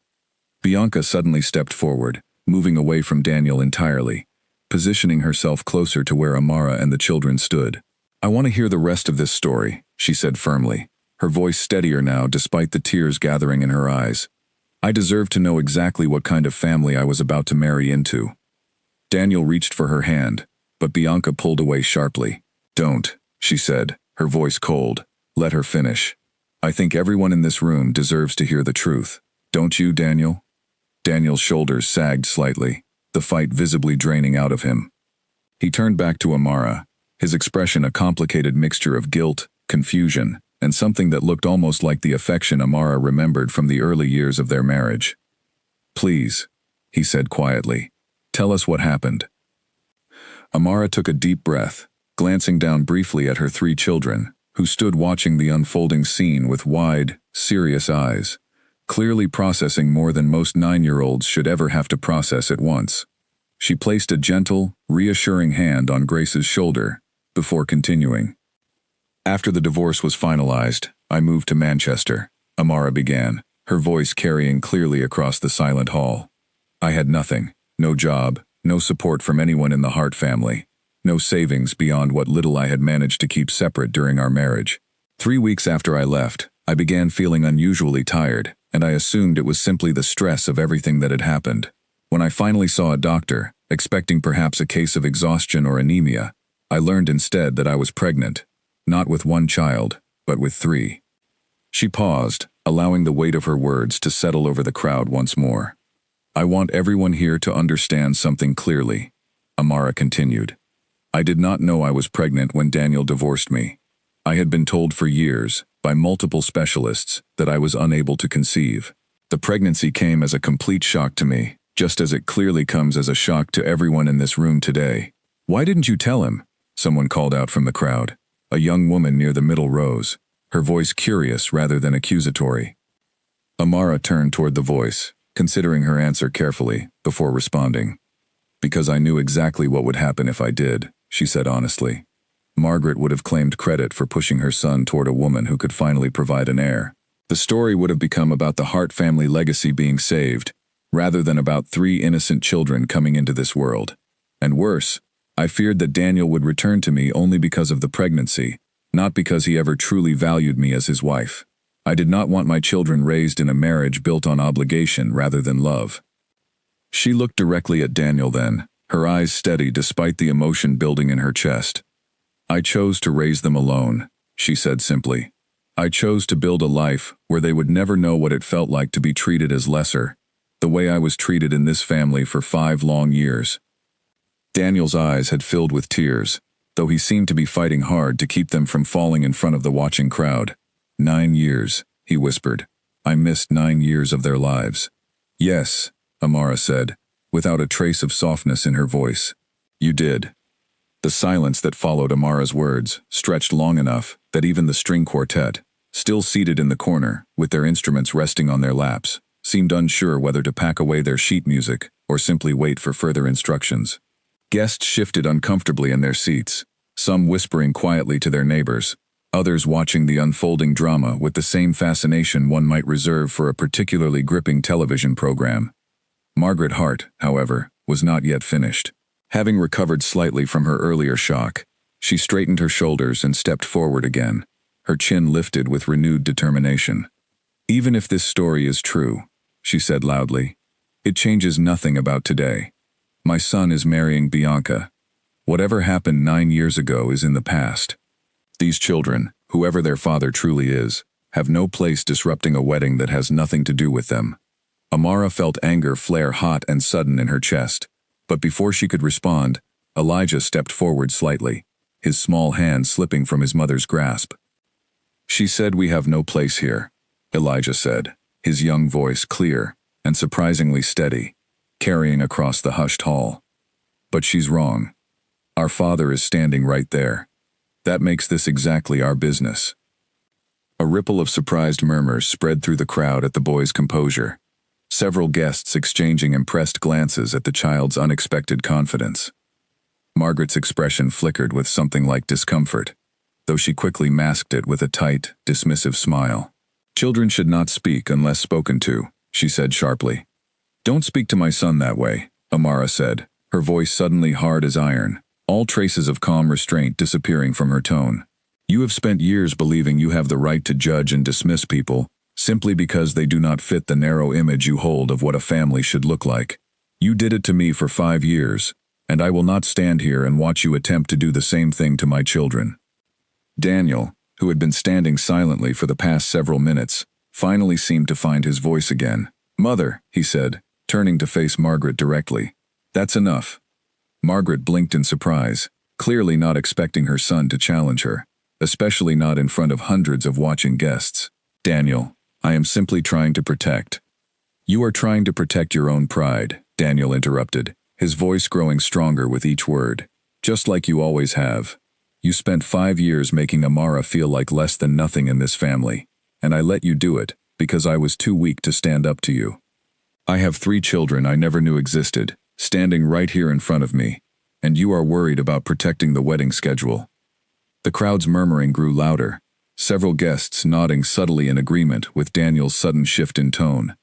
Bianca suddenly stepped forward, moving away from Daniel entirely, positioning herself closer to where Amara and the children stood. "I want to hear the rest of this story," she said firmly, her voice steadier now despite the tears gathering in her eyes. "I deserve to know exactly what kind of family I was about to marry into." Daniel reached for her hand, but Bianca pulled away sharply. "Don't," she said, her voice cold. "Let her finish. I think everyone in this room deserves to hear the truth. Don't you, Daniel?" Daniel's shoulders sagged slightly, the fight visibly draining out of him. He turned back to Amara, his expression a complicated mixture of guilt, confusion, and something that looked almost like the affection Amara remembered from the early years of their marriage. "Please," he said quietly, "tell us what happened." Amara took a deep breath, glancing down briefly at her 3 children, who stood watching the unfolding scene with wide, serious eyes, clearly processing more than most 9-year-olds should ever have to process at once. She placed a gentle, reassuring hand on Grace's shoulder, before continuing. "After the divorce was finalized, I moved to Manchester," Amara began, her voice carrying clearly across the silent hall. "I had nothing, no job, no support from anyone in the Hart family, no savings beyond what little I had managed to keep separate during our marriage. 3 weeks after I left, I began feeling unusually tired, and I assumed it was simply the stress of everything that had happened. When I finally saw a doctor, expecting perhaps a case of exhaustion or anemia, I learned instead that I was pregnant, not with 1 child, but with 3. She paused, allowing the weight of her words to settle over the crowd once more. "I want everyone here to understand something clearly," Amara continued. "I did not know I was pregnant when Daniel divorced me. I had been told for years, by multiple specialists, that I was unable to conceive. The pregnancy came as a complete shock to me, just as it clearly comes as a shock to everyone in this room today." "Why didn't you tell him?" someone called out from the crowd, a young woman near the middle rows, her voice curious rather than accusatory. Amara turned toward the voice, considering her answer carefully, before responding. "Because I knew exactly what would happen if I did," she said honestly. "Margaret would have claimed credit for pushing her son toward a woman who could finally provide an heir. The story would have become about the Hart family legacy being saved, rather than about 3 innocent children coming into this world. And worse, I feared that Daniel would return to me only because of the pregnancy, not because he ever truly valued me as his wife. I did not want my children raised in a marriage built on obligation rather than love." She looked directly at Daniel then, her eyes steady despite the emotion building in her chest. "I chose to raise them alone," she said simply. "I chose to build a life where they would never know what it felt like to be treated as lesser, the way I was treated in this family for 5 long years." Daniel's eyes had filled with tears, though he seemed to be fighting hard to keep them from falling in front of the watching crowd. 9 years, he whispered. "I missed 9 years of their lives." "Yes," Amara said, without a trace of softness in her voice. "You did." The silence that followed Amara's words stretched long enough that even the string quartet, still seated in the corner, with their instruments resting on their laps, seemed unsure whether to pack away their sheet music or simply wait for further instructions. Guests shifted uncomfortably in their seats, some whispering quietly to their neighbors, others watching the unfolding drama with the same fascination one might reserve for a particularly gripping television program. Margaret Hart, however, was not yet finished. Having recovered slightly from her earlier shock, she straightened her shoulders and stepped forward again, her chin lifted with renewed determination. "Even if this story is true," she said loudly, "it changes nothing about today. My son is marrying Bianca. Whatever happened 9 years ago is in the past. These children, whoever their father truly is, have no place disrupting a wedding that has nothing to do with them." Amara felt anger flare hot and sudden in her chest, but before she could respond, Elijah stepped forward slightly, his small hand slipping from his mother's grasp. "She said we have no place here," Elijah said, his young voice clear and surprisingly steady, carrying across the hushed hall. "But she's wrong. Our father is standing right there. That makes this exactly our business." A ripple of surprised murmurs spread through the crowd at the boy's composure, several guests exchanging impressed glances at the child's unexpected confidence. Margaret's expression flickered with something like discomfort, though she quickly masked it with a tight, dismissive smile. "Children should not speak unless spoken to," she said sharply. "Don't speak to my son that way," Amara said, her voice suddenly hard as iron, all traces of calm restraint disappearing from her tone. "You have spent years believing you have the right to judge and dismiss people, simply because they do not fit the narrow image you hold of what a family should look like. You did it to me for 5 years, and I will not stand here and watch you attempt to do the same thing to my children." Daniel, who had been standing silently for the past several minutes, finally seemed to find his voice again. "Mother," he said, turning to face Margaret directly. "That's enough." Margaret blinked in surprise, clearly not expecting her son to challenge her, especially not in front of hundreds of watching guests. "Daniel, I am simply trying to protect." "You are trying to protect your own pride," Daniel interrupted, his voice growing stronger with each word. "Just like you always have. You spent 5 years making Amara feel like less than nothing in this family, and I let you do it because I was too weak to stand up to you. I have 3 children I never knew existed, standing right here in front of me, and you are worried about protecting the wedding schedule." The crowd's murmuring grew louder, several guests nodding subtly in agreement with Daniel's sudden shift in tone.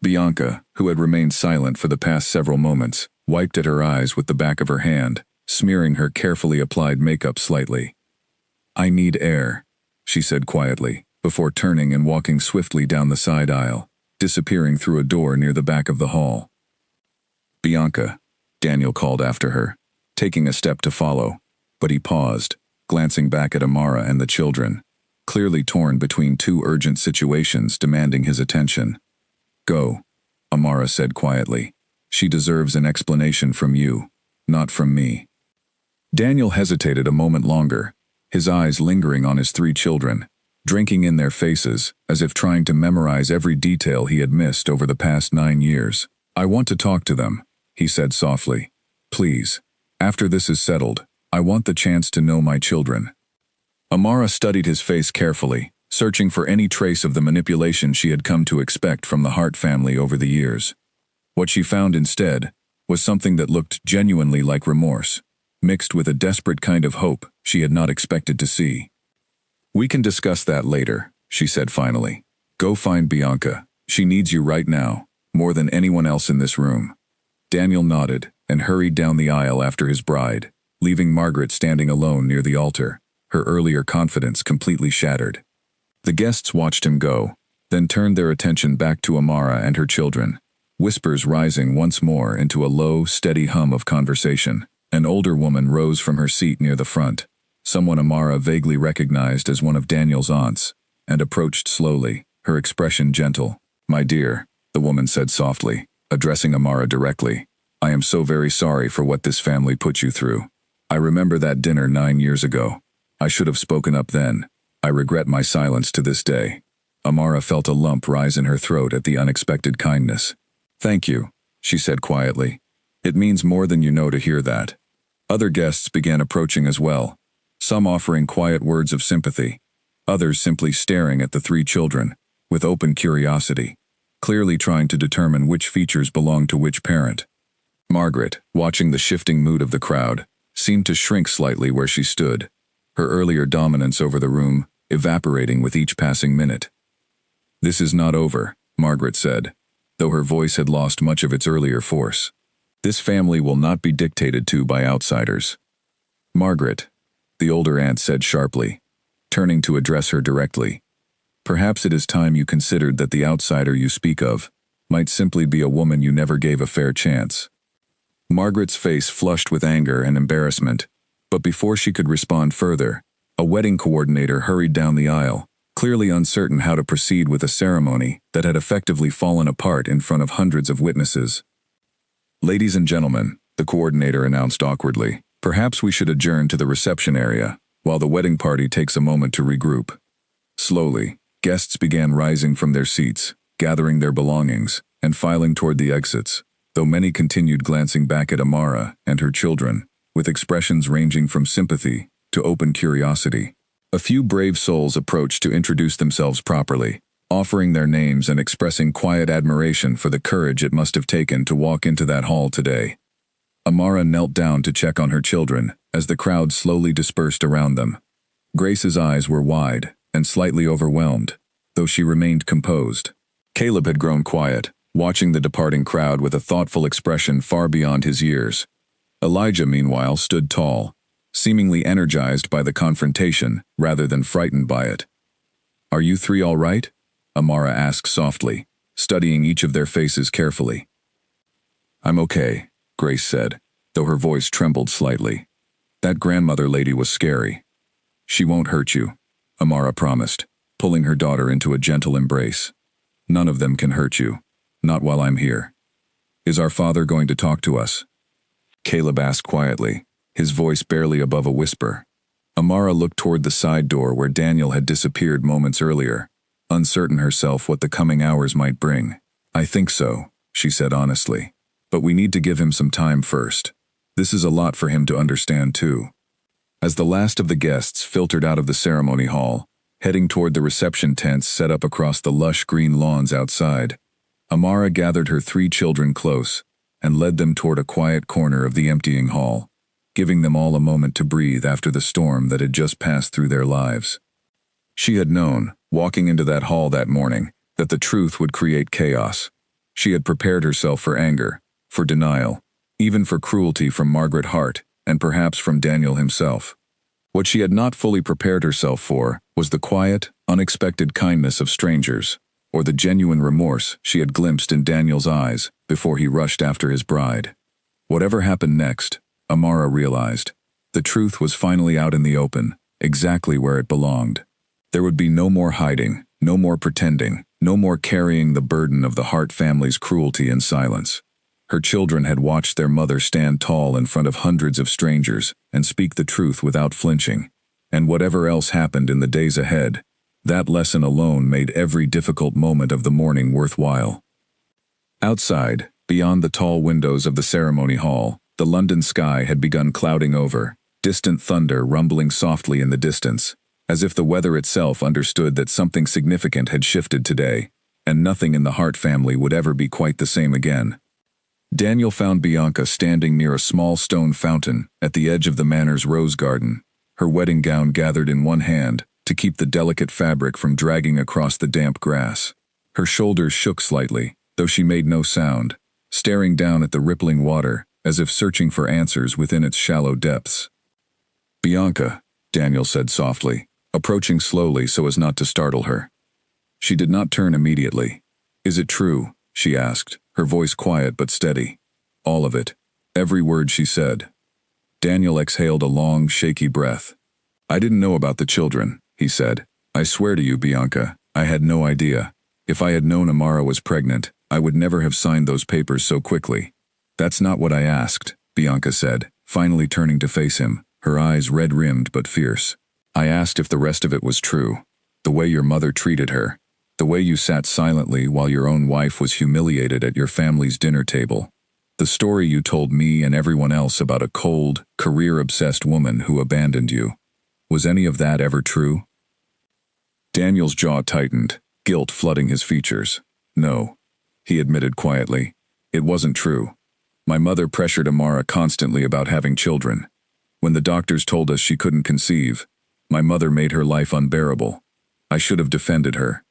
Bianca, who had remained silent for the past several moments, wiped at her eyes with the back of her hand, smearing her carefully applied makeup slightly. "I need air," she said quietly, before turning and walking swiftly down the side aisle, disappearing through a door near the back of the hall. "Bianca," Daniel called after her, taking a step to follow, but he paused, glancing back at Amara and the children, clearly torn between 2 urgent situations demanding his attention. "Go," Amara said quietly. "She deserves an explanation from you, not from me." Daniel hesitated a moment longer, his eyes lingering on his 3 children, drinking in their faces as if trying to memorize every detail he had missed over the past 9 years. "I want to talk to them," he said softly. "Please. After this is settled, I want the chance to know my children." Amara studied his face carefully, searching for any trace of the manipulation she had come to expect from the Hart family over the years. What she found instead was something that looked genuinely like remorse, mixed with a desperate kind of hope she had not expected to see. "We can discuss that later," she said finally. "Go find Bianca. She needs you right now, more than anyone else in this room." Daniel nodded and hurried down the aisle after his bride, leaving Margaret standing alone near the altar, her earlier confidence completely shattered. The guests watched him go, then turned their attention back to Amara and her children, whispers rising once more into a low, steady hum of conversation. An older woman rose from her seat near the front, someone Amara vaguely recognized as one of Daniel's aunts, and approached slowly, her expression gentle. "My dear," the woman said softly, addressing Amara directly, "I am so very sorry for what this family put you through. I remember that dinner 9 years ago. I should have spoken up then. I regret my silence to this day." Amara felt a lump rise in her throat at the unexpected kindness. "Thank you," she said quietly. "It means more than you know to hear that." Other guests began approaching as well, some offering quiet words of sympathy, others simply staring at the 3 children, with open curiosity, clearly trying to determine which features belonged to which parent. Margaret, watching the shifting mood of the crowd, seemed to shrink slightly where she stood, her earlier dominance over the room evaporating with each passing minute. "This is not over," Margaret said, though her voice had lost much of its earlier force. "This family will not be dictated to by outsiders." "Margaret," the older aunt said sharply, turning to address her directly, "perhaps it is time you considered that the outsider you speak of might simply be a woman you never gave a fair chance." Margaret's face flushed with anger and embarrassment, but before she could respond further, a wedding coordinator hurried down the aisle, clearly uncertain how to proceed with a ceremony that had effectively fallen apart in front of hundreds of witnesses. "Ladies and gentlemen," the coordinator announced awkwardly, "perhaps we should adjourn to the reception area, while the wedding party takes a moment to regroup." Slowly, guests began rising from their seats, gathering their belongings, and filing toward the exits, though many continued glancing back at Amara and her children, with expressions ranging from sympathy to open curiosity. A few brave souls approached to introduce themselves properly, offering their names and expressing quiet admiration for the courage it must have taken to walk into that hall today. Amara knelt down to check on her children as the crowd slowly dispersed around them. Grace's eyes were wide and slightly overwhelmed, though she remained composed. Caleb had grown quiet, watching the departing crowd with a thoughtful expression far beyond his years. Elijah, meanwhile, stood tall, seemingly energized by the confrontation rather than frightened by it. "Are you three all right?" Amara asked softly, studying each of their faces carefully. "I'm okay," Grace said, though her voice trembled slightly. "That grandmother lady was scary." "She won't hurt you," Amara promised, pulling her daughter into a gentle embrace. "None of them can hurt you. Not while I'm here." "Is our father going to talk to us?" Caleb asked quietly, his voice barely above a whisper. Amara looked toward the side door where Daniel had disappeared moments earlier, uncertain herself what the coming hours might bring. "I think so," she said honestly. "But we need to give him some time first. This is a lot for him to understand too." As the last of the guests filtered out of the ceremony hall, heading toward the reception tents set up across the lush green lawns outside, Amara gathered her 3 children close and led them toward a quiet corner of the emptying hall, giving them all a moment to breathe after the storm that had just passed through their lives. She had known, walking into that hall that morning, that the truth would create chaos. She had prepared herself for anger, for denial, even for cruelty from Margaret Hart, and perhaps from Daniel himself. What she had not fully prepared herself for was the quiet, unexpected kindness of strangers, or the genuine remorse she had glimpsed in Daniel's eyes before he rushed after his bride. Whatever happened next, Amara realized, the truth was finally out in the open, exactly where it belonged. There would be no more hiding, no more pretending, no more carrying the burden of the Hart family's cruelty in silence. Her children had watched their mother stand tall in front of hundreds of strangers and speak the truth without flinching. And whatever else happened in the days ahead, that lesson alone made every difficult moment of the morning worthwhile. Outside, beyond the tall windows of the ceremony hall, the London sky had begun clouding over, distant thunder rumbling softly in the distance, as if the weather itself understood that something significant had shifted today, and nothing in the Hart family would ever be quite the same again. Daniel found Bianca standing near a small stone fountain at the edge of the manor's rose garden, her wedding gown gathered in one hand to keep the delicate fabric from dragging across the damp grass. Her shoulders shook slightly, though she made no sound, staring down at the rippling water as if searching for answers within its shallow depths. "Bianca," Daniel said softly, approaching slowly so as not to startle her. She did not turn immediately. "Is it true?" she asked, her voice quiet but steady. "All of it. Every word she said." Daniel exhaled a long, shaky breath. "I didn't know about the children," he said. "I swear to you, Bianca, I had no idea. If I had known Amara was pregnant, I would never have signed those papers so quickly." "That's not what I asked," Bianca said, finally turning to face him, her eyes red-rimmed but fierce. "I asked if the rest of it was true. The way your mother treated her. The way you sat silently while your own wife was humiliated at your family's dinner table. The story you told me and everyone else about a cold, career-obsessed woman who abandoned you. Was any of that ever true?" Daniel's jaw tightened, guilt flooding his features. "No," he admitted quietly. "It wasn't true. My mother pressured Amara constantly about having children. When the doctors told us she couldn't conceive, my mother made her life unbearable. I should have defended her.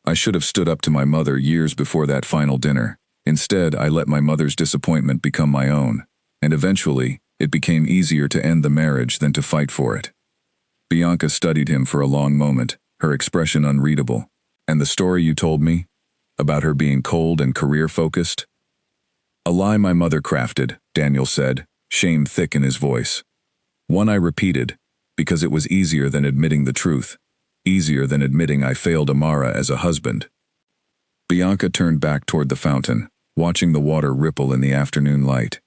I should have stood up to my mother years before that final dinner. Instead, I let my mother's disappointment become my own, and eventually, it became easier to end the marriage than to fight for it." Bianca studied him for a long moment, her expression unreadable. "And the story you told me? About her being cold and career-focused?" "A lie my mother crafted," Daniel said, shame thick in his voice. "One I repeated, because it was easier than admitting the truth. Easier than admitting I failed Amara as a husband." Bianca turned back toward the fountain, watching the water ripple in the afternoon light.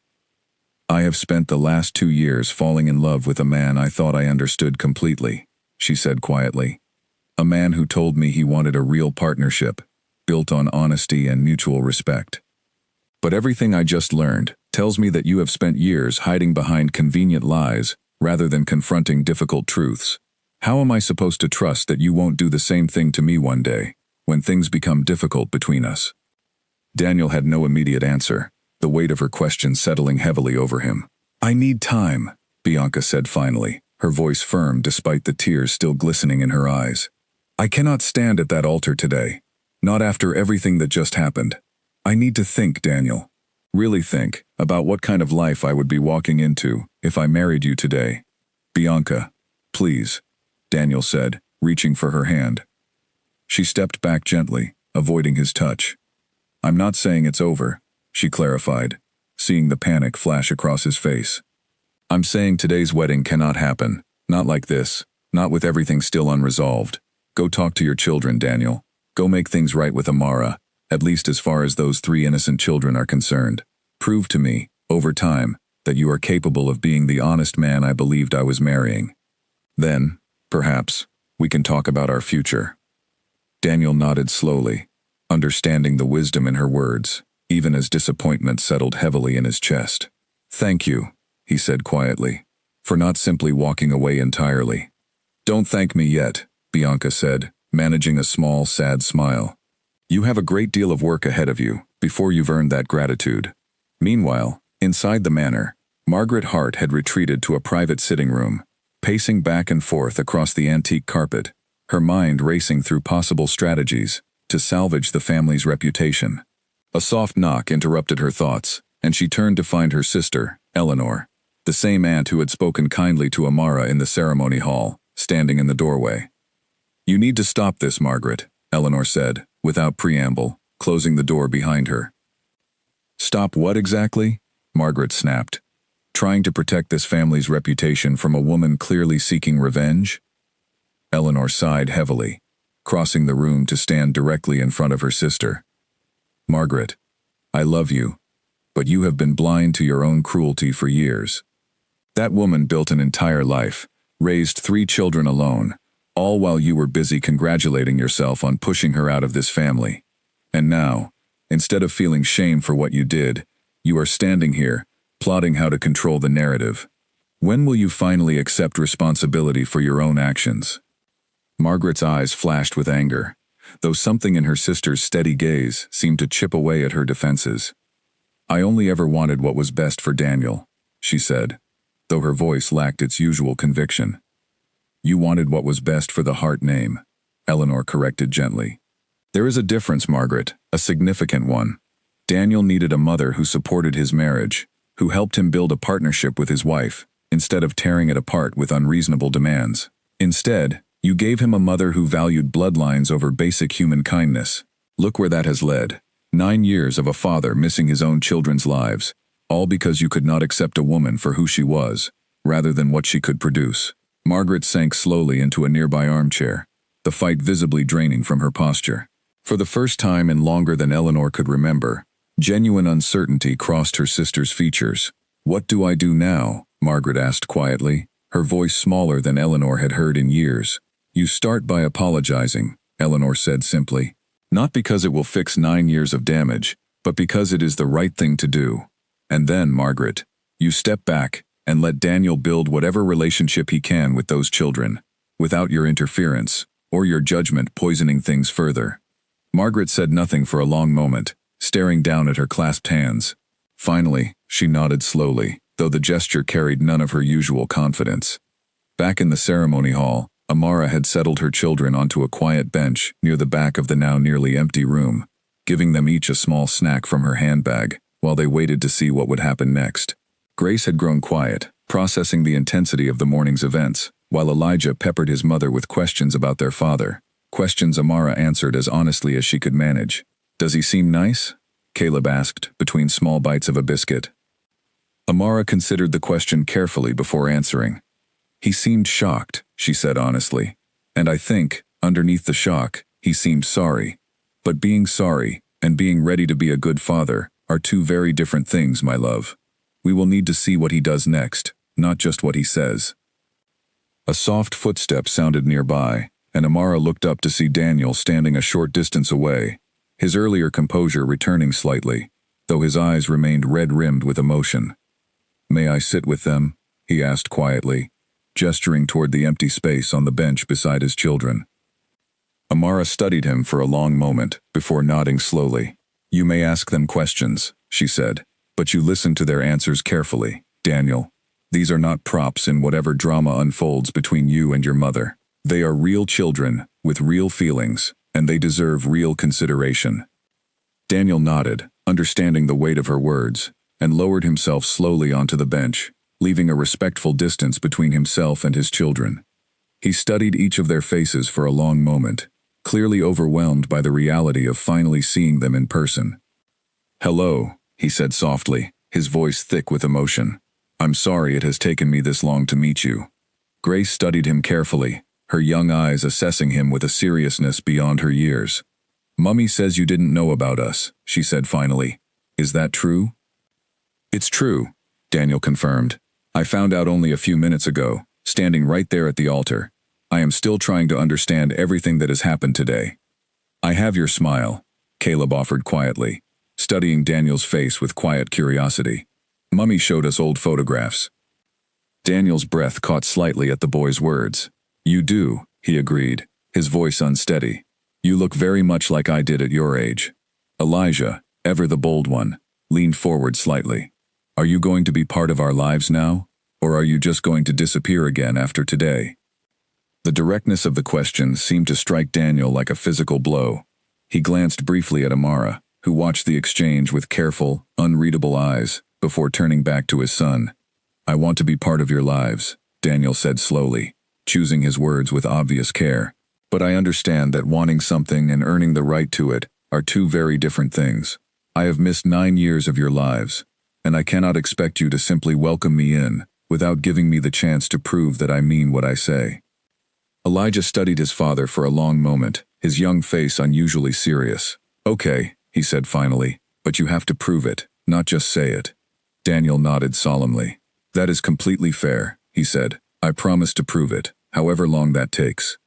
"I have spent the last 2 years falling in love with a man I thought I understood completely," she said quietly. "A man who told me he wanted a real partnership, built on honesty and mutual respect. But everything I just learned tells me that you have spent years hiding behind convenient lies rather than confronting difficult truths. How am I supposed to trust that you won't do the same thing to me one day, when things become difficult between us?" Daniel had no immediate answer, the weight of her question settling heavily over him. "I need time," Bianca said finally, her voice firm despite the tears still glistening in her eyes. "I cannot stand at that altar today, not after everything that just happened. I need to think, Daniel. Really think about what kind of life I would be walking into if I married you today. Bianca, please, Daniel said, reaching for her hand. She stepped back gently, avoiding his touch. I'm not saying it's over, she clarified, seeing the panic flash across his face. I'm saying today's wedding cannot happen, not like this, not with everything still unresolved. Go talk to your children, Daniel. Go make things right with Amara, at least as far as those 3 innocent children are concerned. Prove to me, over time, that you are capable of being the honest man I believed I was marrying. Then, perhaps, we can talk about our future. Daniel nodded slowly, understanding the wisdom in her words, even as disappointment settled heavily in his chest. Thank you, he said quietly, for not simply walking away entirely. Don't thank me yet, Bianca said, managing a small, sad smile. You have a great deal of work ahead of you before you've earned that gratitude. Meanwhile, inside the manor, Margaret Hart had retreated to a private sitting room, pacing back and forth across the antique carpet, her mind racing through possible strategies to salvage the family's reputation. A soft knock interrupted her thoughts, and she turned to find her sister, Eleanor, the same aunt who had spoken kindly to Amara in the ceremony hall, standing in the doorway. You need to stop this, Margaret, Eleanor said, without preamble, closing the door behind her. Stop what exactly? Margaret snapped. Trying to protect this family's reputation from a woman clearly seeking revenge? Eleanor sighed heavily, crossing the room to stand directly in front of her sister. Margaret, I love you, but you have been blind to your own cruelty for years. That woman built an entire life, raised 3 children alone, all while you were busy congratulating yourself on pushing her out of this family. And now, instead of feeling shame for what you did, you are standing here, plotting how to control the narrative. When will you finally accept responsibility for your own actions? Margaret's eyes flashed with anger, though something in her sister's steady gaze seemed to chip away at her defenses. I only ever wanted what was best for Daniel, she said, though her voice lacked its usual conviction. You wanted what was best for the Hart name, Eleanor corrected gently. There is a difference, Margaret, a significant one. Daniel needed a mother who supported his marriage, who helped him build a partnership with his wife, instead of tearing it apart with unreasonable demands. Instead, you gave him a mother who valued bloodlines over basic human kindness. Look where that has led. 9 years of a father missing his own children's lives, all because you could not accept a woman for who she was, rather than what she could produce. Margaret sank slowly into a nearby armchair, the fight visibly draining from her posture. For the first time in longer than Eleanor could remember, genuine uncertainty crossed her sister's features. What do I do now? Margaret asked quietly, her voice smaller than Eleanor had heard in years. You start by apologizing, Eleanor said simply. Not because it will fix 9 years of damage, but because it is the right thing to do. And then, Margaret, you step back and let Daniel build whatever relationship he can with those children, without your interference, or your judgment poisoning things further. Margaret said nothing for a long moment, staring down at her clasped hands. Finally, she nodded slowly, though the gesture carried none of her usual confidence. Back in the ceremony hall, Amara had settled her children onto a quiet bench near the back of the now nearly empty room, giving them each a small snack from her handbag, while they waited to see what would happen next. Grace had grown quiet, processing the intensity of the morning's events, while Elijah peppered his mother with questions about their father, questions Amara answered as honestly as she could manage. Does he seem nice? Caleb asked, between small bites of a biscuit. Amara considered the question carefully before answering. He seemed shocked, she said honestly. And I think, underneath the shock, he seemed sorry. But being sorry, and being ready to be a good father, are 2 very different things, my love. We will need to see what he does next, not just what he says. A soft footstep sounded nearby, and Amara looked up to see Daniel standing a short distance away, his earlier composure returning slightly, though his eyes remained red-rimmed with emotion. May I sit with them? He asked quietly, gesturing toward the empty space on the bench beside his children. Amara studied him for a long moment before nodding slowly. You may ask them questions, she said, but you listen to their answers carefully, Daniel. These are not props in whatever drama unfolds between you and your mother. They are real children, with real feelings, and they deserve real consideration. Daniel nodded, understanding the weight of her words, and lowered himself slowly onto the bench, leaving a respectful distance between himself and his children. He studied each of their faces for a long moment, clearly overwhelmed by the reality of finally seeing them in person. "Hello," he said softly, his voice thick with emotion. "I'm sorry it has taken me this long to meet you." Grace studied him carefully, her young eyes assessing him with a seriousness beyond her years. "Mummy says you didn't know about us," she said finally. "Is that true?" "It's true," Daniel confirmed. "I found out only a few minutes ago, standing right there at the altar. I am still trying to understand everything that has happened today." "I have your smile," Caleb offered quietly, studying Daniel's face with quiet curiosity. "Mummy showed us old photographs." Daniel's breath caught slightly at the boy's words. "You do," he agreed, his voice unsteady. "You look very much like I did at your age." Elijah, ever the bold one, leaned forward slightly. "Are you going to be part of our lives now, or are you just going to disappear again after today?" The directness of the question seemed to strike Daniel like a physical blow. He glanced briefly at Amara, who watched the exchange with careful, unreadable eyes, before turning back to his son. "I want to be part of your lives," Daniel said slowly, choosing his words with obvious care. "But I understand that wanting something and earning the right to it are two very different things. I have missed 9 years of your lives, and I cannot expect you to simply welcome me in, without giving me the chance to prove that I mean what I say." Elijah studied his father for a long moment, his young face unusually serious. "Okay," he said finally, "but you have to prove it, not just say it." Daniel nodded solemnly. "That is completely fair," he said. "I promise to prove it, however long that takes."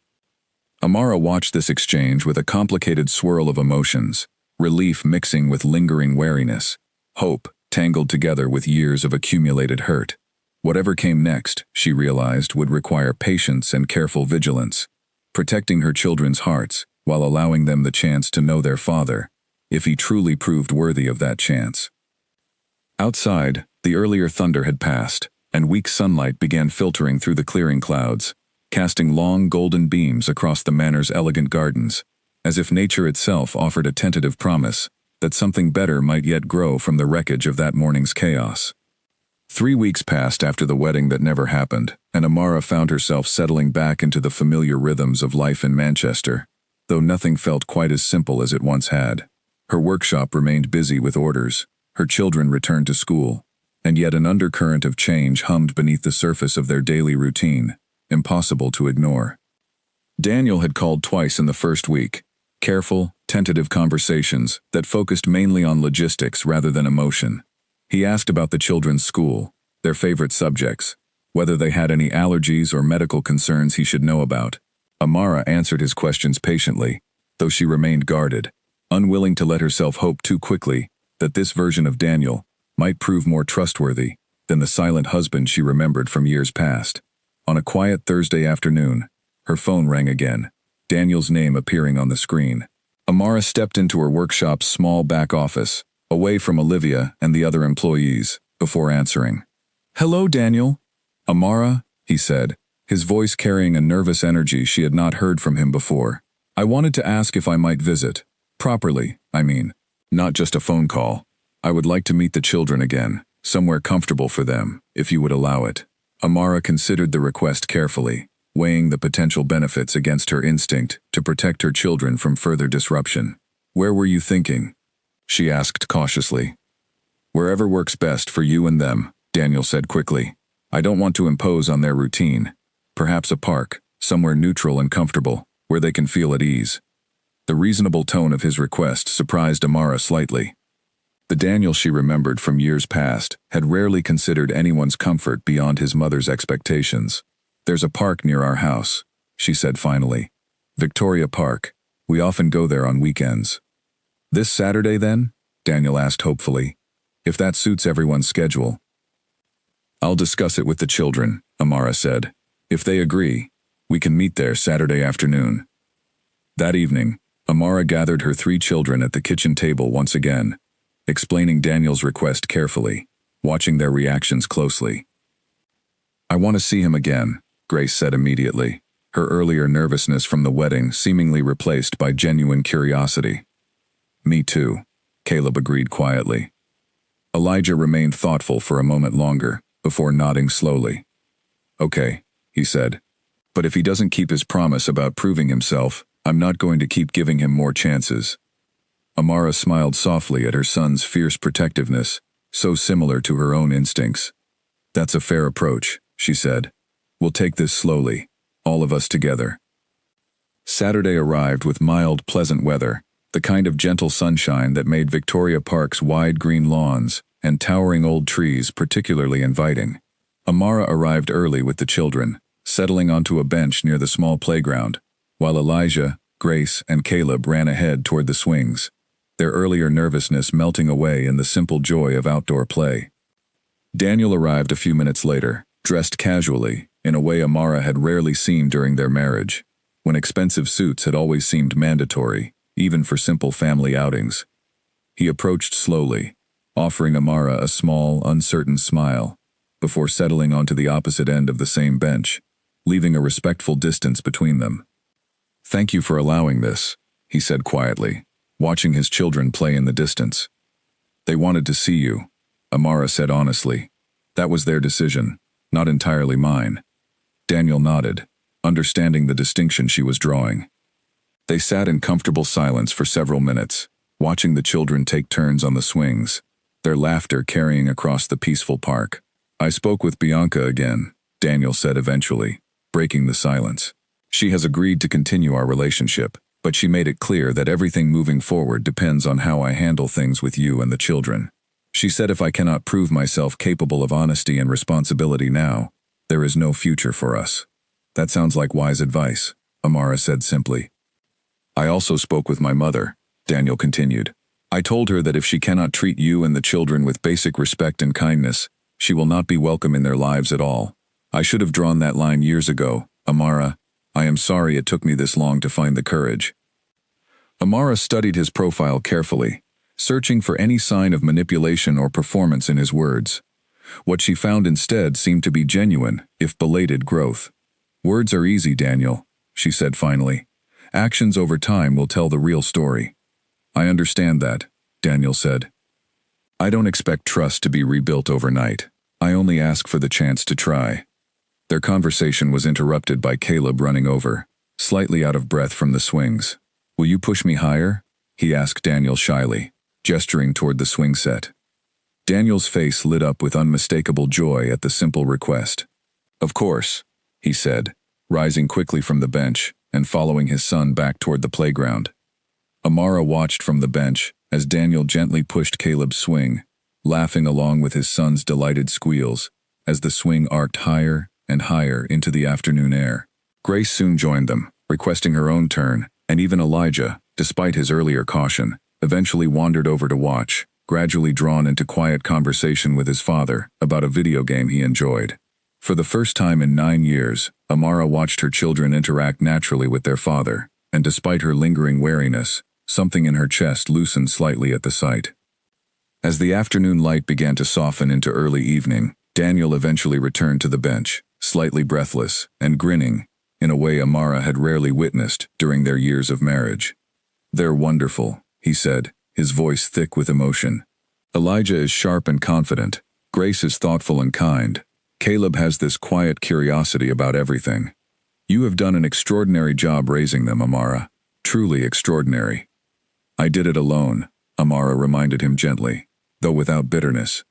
Amara watched this exchange with a complicated swirl of emotions, relief mixing with lingering wariness, hope tangled together with years of accumulated hurt. Whatever came next, she realized, would require patience and careful vigilance, protecting her children's hearts while allowing them the chance to know their father, if he truly proved worthy of that chance. Outside, the earlier thunder had passed, and weak sunlight began filtering through the clearing clouds, casting long golden beams across the manor's elegant gardens, as if nature itself offered a tentative promise that something better might yet grow from the wreckage of that morning's chaos. 3 weeks passed after the wedding that never happened, and Amara found herself settling back into the familiar rhythms of life in Manchester, though nothing felt quite as simple as it once had. Her workshop remained busy with orders, her children returned to school, and yet an undercurrent of change hummed beneath the surface of their daily routine, impossible to ignore. Daniel had called twice in the first week, careful, tentative conversations that focused mainly on logistics rather than emotion. He asked about the children's school, their favorite subjects, whether they had any allergies or medical concerns he should know about. Amara answered his questions patiently, though she remained guarded, unwilling to let herself hope too quickly that this version of Daniel might prove more trustworthy than the silent husband she remembered from years past. On a quiet Thursday afternoon, her phone rang again, Daniel's name appearing on the screen. Amara stepped into her workshop's small back office, away from Olivia and the other employees, before answering. "Hello, Daniel." "Amara," he said, his voice carrying a nervous energy she had not heard from him before. "I wanted to ask if I might visit. Properly, I mean. Not just a phone call. I would like to meet the children again, somewhere comfortable for them, if you would allow it." Amara considered the request carefully, weighing the potential benefits against her instinct to protect her children from further disruption. "Where were you thinking?" she asked cautiously. "Wherever works best for you and them," Daniel said quickly. "I don't want to impose on their routine. Perhaps a park, somewhere neutral and comfortable, where they can feel at ease." The reasonable tone of his request surprised Amara slightly. The Daniel she remembered from years past had rarely considered anyone's comfort beyond his mother's expectations. "There's a park near our house," she said finally. "Victoria Park. We often go there on weekends." "This Saturday, then?" Daniel asked hopefully. "If that suits everyone's schedule." "I'll discuss it with the children," Amara said. "If they agree, we can meet there Saturday afternoon." That evening, Amara gathered her 3 children at the kitchen table once again, explaining Daniel's request carefully, watching their reactions closely. "I want to see him again," Grace said immediately, her earlier nervousness from the wedding seemingly replaced by genuine curiosity. "Me too," Caleb agreed quietly. Elijah remained thoughtful for a moment longer, before nodding slowly. Okay, he said. But if he doesn't keep his promise about proving himself, I'm not going to keep giving him more chances. Amara smiled softly at her son's fierce protectiveness, so similar to her own instincts. That's a fair approach, she said. We'll take this slowly, all of us together. Saturday arrived with mild, pleasant weather, the kind of gentle sunshine that made Victoria Park's wide green lawns and towering old trees particularly inviting. Amara arrived early with the children, settling onto a bench near the small playground, while Elijah, Grace, and Caleb ran ahead toward the swings, their earlier nervousness melting away in the simple joy of outdoor play. Daniel arrived a few minutes later, dressed casually, in a way Amara had rarely seen during their marriage, when expensive suits had always seemed mandatory, even for simple family outings. He approached slowly, offering Amara a small, uncertain smile, before settling onto the opposite end of the same bench, leaving a respectful distance between them. Thank you for allowing this, he said quietly, watching his children play in the distance. They wanted to see you, Amara said honestly. That was their decision, not entirely mine. Daniel nodded, understanding the distinction she was drawing. They sat in comfortable silence for several minutes, watching the children take turns on the swings, their laughter carrying across the peaceful park. I spoke with Bianca again, Daniel said eventually, breaking the silence. She has agreed to continue our relationship, but she made it clear that everything moving forward depends on how I handle things with you and the children. She said if I cannot prove myself capable of honesty and responsibility now, there is no future for us. That sounds like wise advice, Amara said simply. I also spoke with my mother, Daniel continued. I told her that if she cannot treat you and the children with basic respect and kindness, she will not be welcome in their lives at all. I should have drawn that line years ago, Amara. I am sorry it took me this long to find the courage. Amara studied his profile carefully, searching for any sign of manipulation or performance in his words. What she found instead seemed to be genuine, if belated, growth. Words are easy, Daniel, she said finally. Actions over time will tell the real story. I understand that, Daniel said. I don't expect trust to be rebuilt overnight. I only ask for the chance to try. Their conversation was interrupted by Caleb running over, slightly out of breath from the swings. Will you push me higher? He asked Daniel shyly, gesturing toward the swing set. Daniel's face lit up with unmistakable joy at the simple request. Of course, he said, rising quickly from the bench and following his son back toward the playground. Amara watched from the bench as Daniel gently pushed Caleb's swing, laughing along with his son's delighted squeals as the swing arced higher and higher into the afternoon air. Grace soon joined them, requesting her own turn, and even Elijah, despite his earlier caution, eventually wandered over to watch, gradually drawn into quiet conversation with his father about a video game he enjoyed. For the first time in 9 years, Amara watched her children interact naturally with their father, and despite her lingering wariness, something in her chest loosened slightly at the sight. As the afternoon light began to soften into early evening, Daniel eventually returned to the bench, slightly breathless and grinning, in a way Amara had rarely witnessed during their years of marriage. They're wonderful, he said, his voice thick with emotion. Elijah is sharp and confident. Grace is thoughtful and kind. Caleb has this quiet curiosity about everything. You have done an extraordinary job raising them, Amara. Truly extraordinary. I did it alone, Amara reminded him gently, though without bitterness.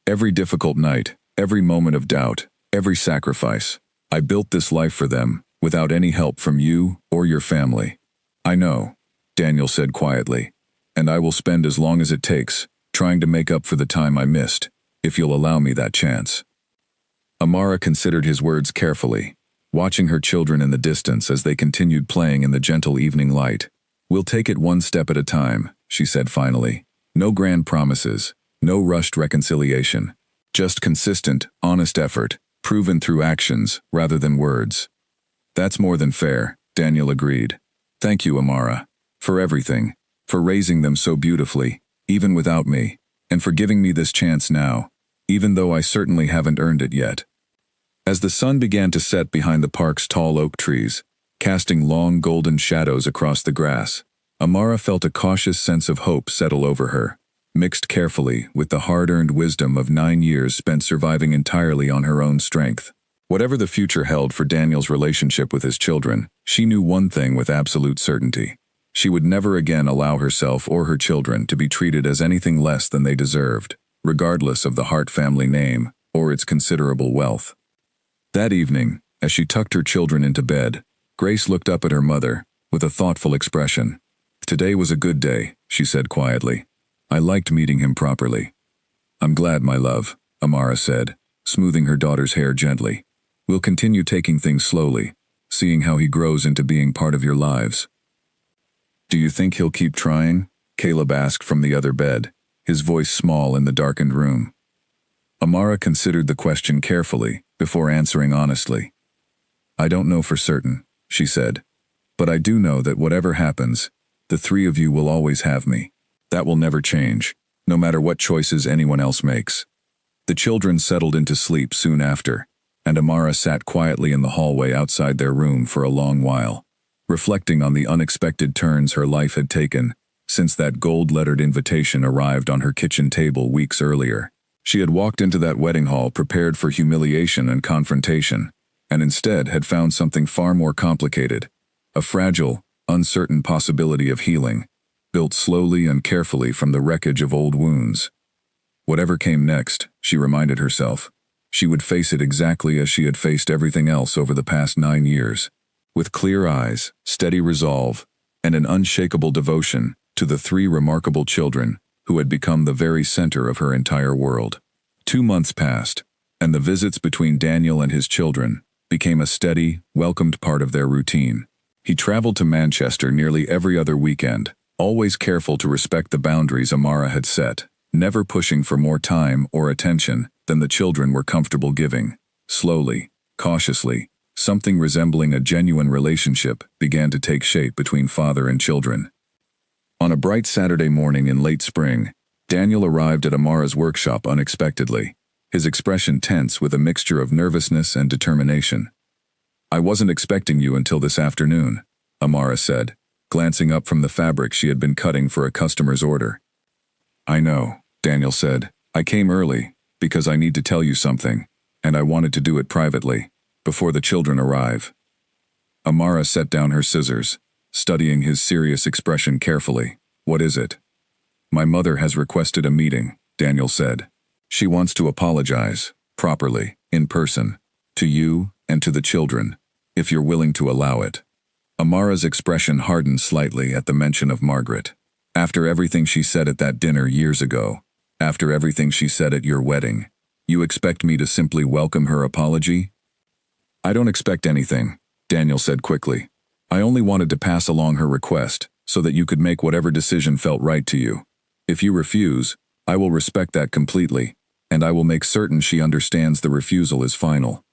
Every difficult night, every moment of doubt, every sacrifice, I built this life for them, without any help from you or your family. I know, Daniel said quietly, and I will spend as long as it takes, trying to make up for the time I missed, if you'll allow me that chance. Amara considered his words carefully, watching her children in the distance as they continued playing in the gentle evening light. We'll take it one step at a time, she said finally. No grand promises, no rushed reconciliation, just consistent, honest effort, proven through actions rather than words. That's more than fair, Daniel agreed. Thank you, Amara, for everything, for raising them so beautifully, even without me, and for giving me this chance now, even though I certainly haven't earned it yet. As the sun began to set behind the park's tall oak trees, casting long golden shadows across the grass, Amara felt a cautious sense of hope settle over her, mixed carefully with the hard-earned wisdom of 9 years spent surviving entirely on her own strength. Whatever the future held for Daniel's relationship with his children, she knew one thing with absolute certainty. She would never again allow herself or her children to be treated as anything less than they deserved, regardless of the Hart family name or its considerable wealth. That evening, as she tucked her children into bed, Grace looked up at her mother with a thoughtful expression. "Today was a good day," she said quietly. "I liked meeting him properly." "I'm glad, my love," Amara said, smoothing her daughter's hair gently. "We'll continue taking things slowly, seeing how he grows into being part of your lives." "Do you think he'll keep trying?" Caleb asked from the other bed, his voice small in the darkened room. Amara considered the question carefully before answering honestly. "I don't know for certain," she said, "but I do know that whatever happens, the three of you will always have me. That will never change, no matter what choices anyone else makes." The children settled into sleep soon after, and Amara sat quietly in the hallway outside their room for a long while, reflecting on the unexpected turns her life had taken since that gold-lettered invitation arrived on her kitchen table weeks earlier. She had walked into that wedding hall prepared for humiliation and confrontation, and instead had found something far more complicated, a fragile, uncertain possibility of healing, built slowly and carefully from the wreckage of old wounds. Whatever came next, she reminded herself, she would face it exactly as she had faced everything else over the past 9 years, with clear eyes, steady resolve, and an unshakable devotion to the 3 remarkable children who had become the very center of her entire world. 2 months passed, and the visits between Daniel and his children became a steady, welcomed part of their routine. He traveled to Manchester nearly every other weekend, always careful to respect the boundaries Amara had set, never pushing for more time or attention than the children were comfortable giving. Slowly, cautiously, something resembling a genuine relationship began to take shape between father and children. On a bright Saturday morning in late spring, Daniel arrived at Amara's workshop unexpectedly, his expression tense with a mixture of nervousness and determination. "I wasn't expecting you until this afternoon," Amara said, glancing up from the fabric she had been cutting for a customer's order. "I know," Daniel said. "I came early, because I need to tell you something, and I wanted to do it privately, before the children arrive." Amara set down her scissors, studying his serious expression carefully. "What is it?" "My mother has requested a meeting," Daniel said. "She wants to apologize, properly, in person, to you and to the children, if you're willing to allow it." Amara's expression hardened slightly at the mention of Margaret. "After everything she said at that dinner years ago, after everything she said at your wedding, you expect me to simply welcome her apology?" "I don't expect anything," Daniel said quickly. "I only wanted to pass along her request, so that you could make whatever decision felt right to you. If you refuse, I will respect that completely, and I will make certain she understands the refusal is final."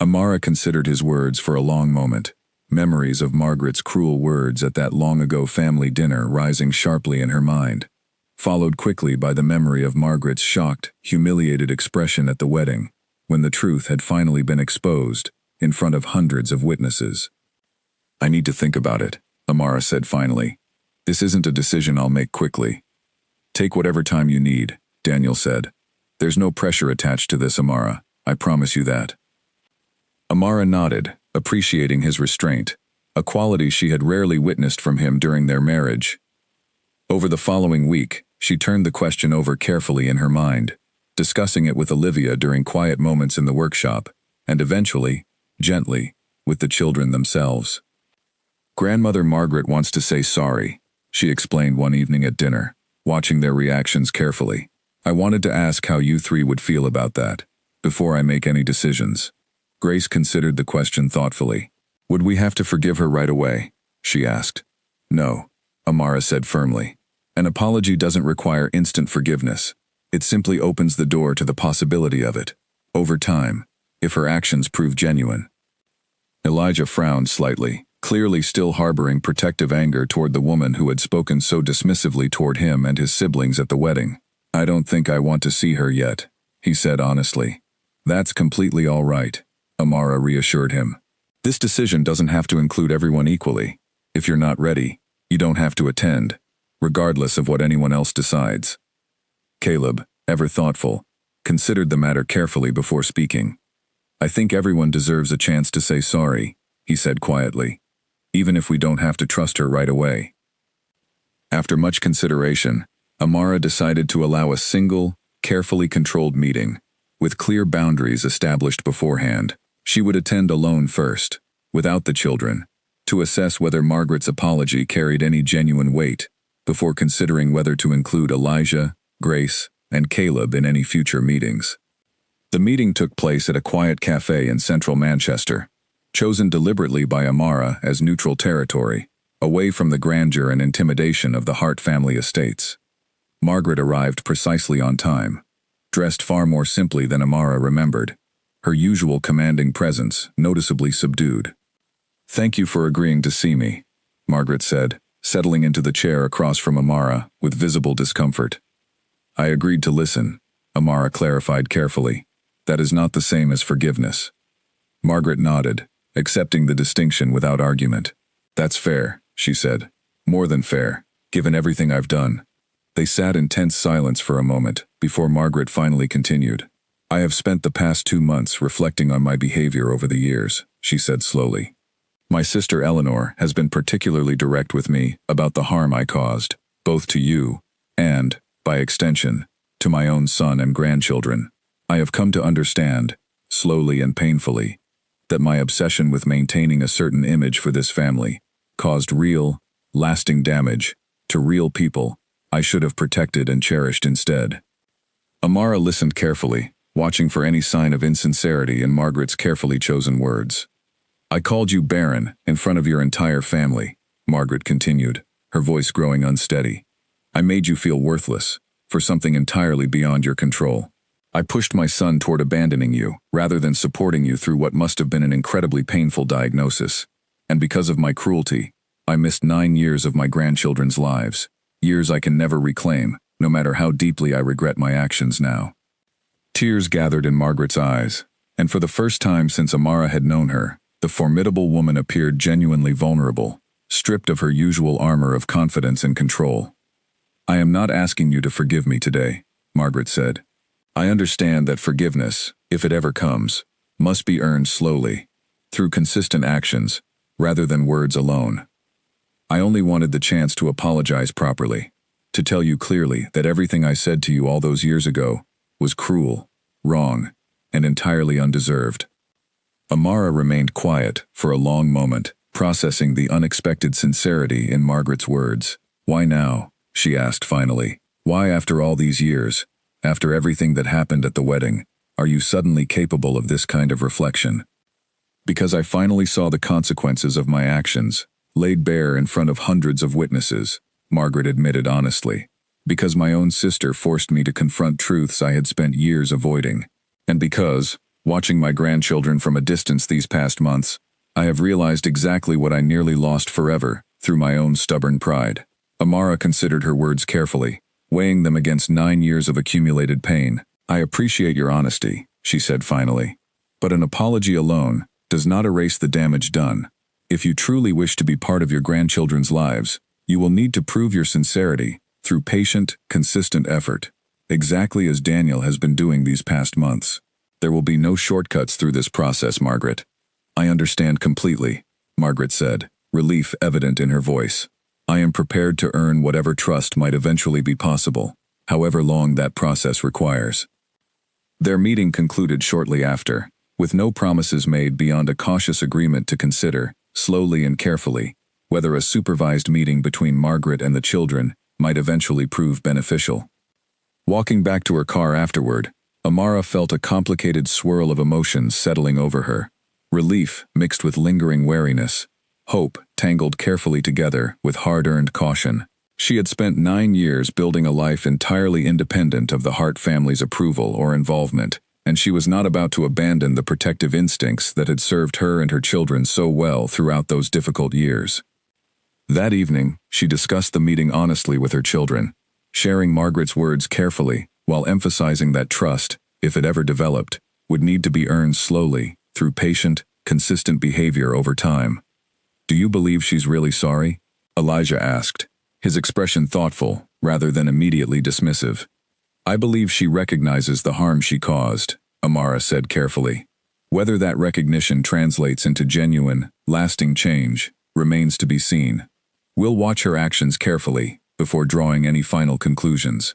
Amara considered his words for a long moment, memories of Margaret's cruel words at that long-ago family dinner rising sharply in her mind, followed quickly by the memory of Margaret's shocked, humiliated expression at the wedding, when the truth had finally been exposed, in front of hundreds of witnesses. "I need to think about it," Amara said finally. "This isn't a decision I'll make quickly." "Take whatever time you need," Daniel said. "There's no pressure attached to this, Amara. I promise you that." Amara nodded, appreciating his restraint, a quality she had rarely witnessed from him during their marriage. Over the following week, she turned the question over carefully in her mind, discussing it with Olivia during quiet moments in the workshop, and eventually, gently, with the children themselves. "Grandmother Margaret wants to say sorry," she explained one evening at dinner, watching their reactions carefully. "I wanted to ask how you 3 would feel about that, before I make any decisions." Grace considered the question thoughtfully. "Would we have to forgive her right away?" she asked. "No," Amara said firmly. "An apology doesn't require instant forgiveness. It simply opens the door to the possibility of it, over time, if her actions prove genuine." Elijah frowned slightly, clearly still harboring protective anger toward the woman who had spoken so dismissively toward him and his siblings at the wedding. "I don't think I want to see her yet," he said honestly. "That's completely all right," Amara reassured him. "This decision doesn't have to include everyone equally. If you're not ready, You don't have to attend, regardless of what anyone else decides. Caleb, ever thoughtful, considered the matter carefully before speaking. I think everyone deserves a chance to say sorry, he said quietly, even if we don't have to trust her right away. After much consideration, Amara decided to allow a single, carefully controlled meeting, with clear boundaries established beforehand. She would attend alone first, without the children, to assess whether Margaret's apology carried any genuine weight, before considering whether to include Elijah, Grace, and Caleb in any future meetings. The meeting took place at a quiet cafe in central Manchester, chosen deliberately by Amara as neutral territory, away from the grandeur and intimidation of the Hart family estates. Margaret arrived precisely on time, dressed far more simply than Amara remembered, her usual commanding presence noticeably subdued. "Thank you for agreeing to see me," Margaret said, settling into the chair across from Amara with visible discomfort. "I agreed to listen," Amara clarified carefully. "That is not the same as forgiveness." Margaret nodded, accepting the distinction without argument. "That's fair," she said. "More than fair, given everything I've done." They sat in tense silence for a moment, before Margaret finally continued. "I have spent the past 2 months reflecting on my behavior over the years," she said slowly. "My sister Eleanor has been particularly direct with me about the harm I caused, both to you and, by extension, to my own son and grandchildren. I have come to understand, slowly and painfully, that my obsession with maintaining a certain image for this family caused real, lasting damage to real people I should have protected and cherished instead." Amara listened carefully, watching for any sign of insincerity in Margaret's carefully chosen words. "I called you Barren in front of your entire family," Margaret continued, her voice growing unsteady. "I made you feel worthless, for something entirely beyond your control. I pushed my son toward abandoning you, rather than supporting you through what must have been an incredibly painful diagnosis. And because of my cruelty, I missed 9 years of my grandchildren's lives, years I can never reclaim, no matter how deeply I regret my actions now." Tears gathered in Margaret's eyes, and for the first time since Amara had known her, the formidable woman appeared genuinely vulnerable, stripped of her usual armor of confidence and control. "I am not asking you to forgive me today," Margaret said. "I understand that forgiveness, if it ever comes, must be earned slowly, through consistent actions, rather than words alone. I only wanted the chance to apologize properly, to tell you clearly that everything I said to you all those years ago was cruel, wrong, and entirely undeserved." Amara remained quiet for a long moment, processing the unexpected sincerity in Margaret's words. "Why now?" she asked finally. "Why, after all these years, after everything that happened at the wedding, are you suddenly capable of this kind of reflection?" "Because I finally saw the consequences of my actions, laid bare in front of hundreds of witnesses," Margaret admitted honestly. "Because my own sister forced me to confront truths I had spent years avoiding. And because, watching my grandchildren from a distance these past months, I have realized exactly what I nearly lost forever through my own stubborn pride." Amara considered her words carefully, weighing them against 9 years of accumulated pain. "I appreciate your honesty," she said finally. "But an apology alone does not erase the damage done. If you truly wish to be part of your grandchildren's lives, you will need to prove your sincerity through patient, consistent effort, exactly as Daniel has been doing these past months. There will be no shortcuts through this process, Margaret." "I understand completely," Margaret said, relief evident in her voice. "I am prepared to earn whatever trust might eventually be possible, however long that process requires." Their meeting concluded shortly after, with no promises made beyond a cautious agreement to consider, slowly and carefully, whether a supervised meeting between Margaret and the children might eventually prove beneficial. Walking back to her car afterward, Amara felt a complicated swirl of emotions settling over her. Relief mixed with lingering wariness, hope tangled carefully together with hard-earned caution. She had spent 9 years building a life entirely independent of the Hart family's approval or involvement, and she was not about to abandon the protective instincts that had served her and her children so well throughout those difficult years. That evening, she discussed the meeting honestly with her children, sharing Margaret's words carefully while emphasizing that trust, if it ever developed, would need to be earned slowly, through patient, consistent behavior over time. "Do you believe she's really sorry?" Elijah asked, his expression thoughtful rather than immediately dismissive. I believe she recognizes the harm she caused, Amara said carefully. Whether that recognition translates into genuine, lasting change remains to be seen. We'll watch her actions carefully before drawing any final conclusions.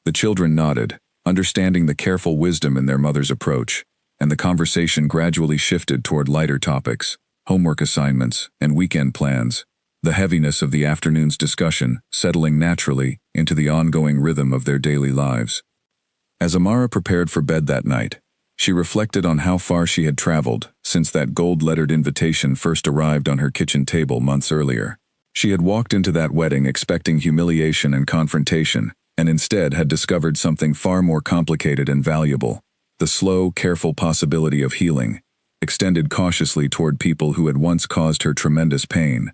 The children nodded, understanding the careful wisdom in their mother's approach, and the conversation gradually shifted toward lighter topics, homework assignments, and weekend plans, the heaviness of the afternoon's discussion settling naturally into the ongoing rhythm of their daily lives. As Amara prepared for bed that night, she reflected on how far she had traveled since that gold-lettered invitation first arrived on her kitchen table months earlier. She had walked into that wedding expecting humiliation and confrontation, and instead had discovered something far more complicated and valuable: the slow, careful possibility of healing, extended cautiously toward people who had once caused her tremendous pain,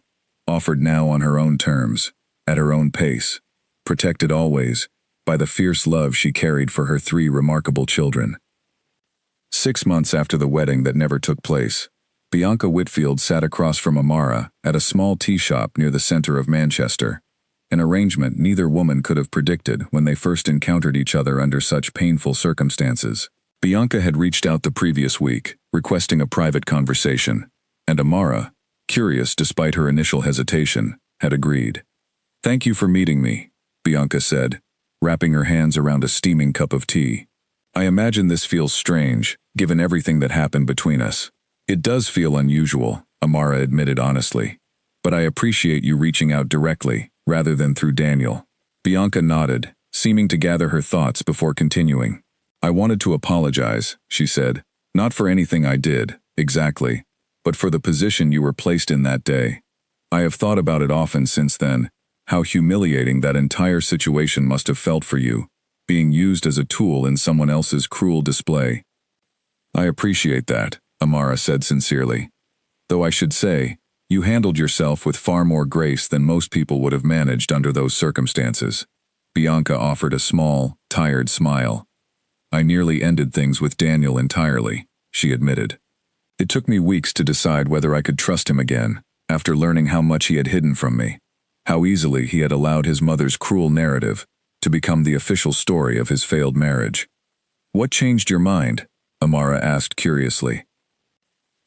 offered now on her own terms, at her own pace, protected always by the fierce love she carried for her 3 remarkable children. 6 months after the wedding that never took place, Bianca Whitfield sat across from Amara at a small tea shop near the center of Manchester, an arrangement neither woman could have predicted when they first encountered each other under such painful circumstances. Bianca had reached out the previous week, requesting a private conversation, and Amara, curious despite her initial hesitation, had agreed. "Thank you for meeting me," Bianca said, wrapping her hands around a steaming cup of tea. "I imagine this feels strange, given everything that happened between us." "It does feel unusual," Amara admitted honestly, "but I appreciate you reaching out directly, rather than through Daniel." Bianca nodded, seeming to gather her thoughts before continuing. "I wanted to apologize," she said, "not for anything I did, exactly, but for the position you were placed in that day. I have thought about it often since then, how humiliating that entire situation must have felt for you, being used as a tool in someone else's cruel display." "I appreciate that," Amara said sincerely. "Though I should say, you handled yourself with far more grace than most people would have managed under those circumstances." Bianca offered a small, tired smile. "I nearly ended things with Daniel entirely," she admitted. "It took me weeks to decide whether I could trust him again, after learning how much he had hidden from me, how easily he had allowed his mother's cruel narrative to become the official story of his failed marriage." "What changed your mind?" Amara asked curiously.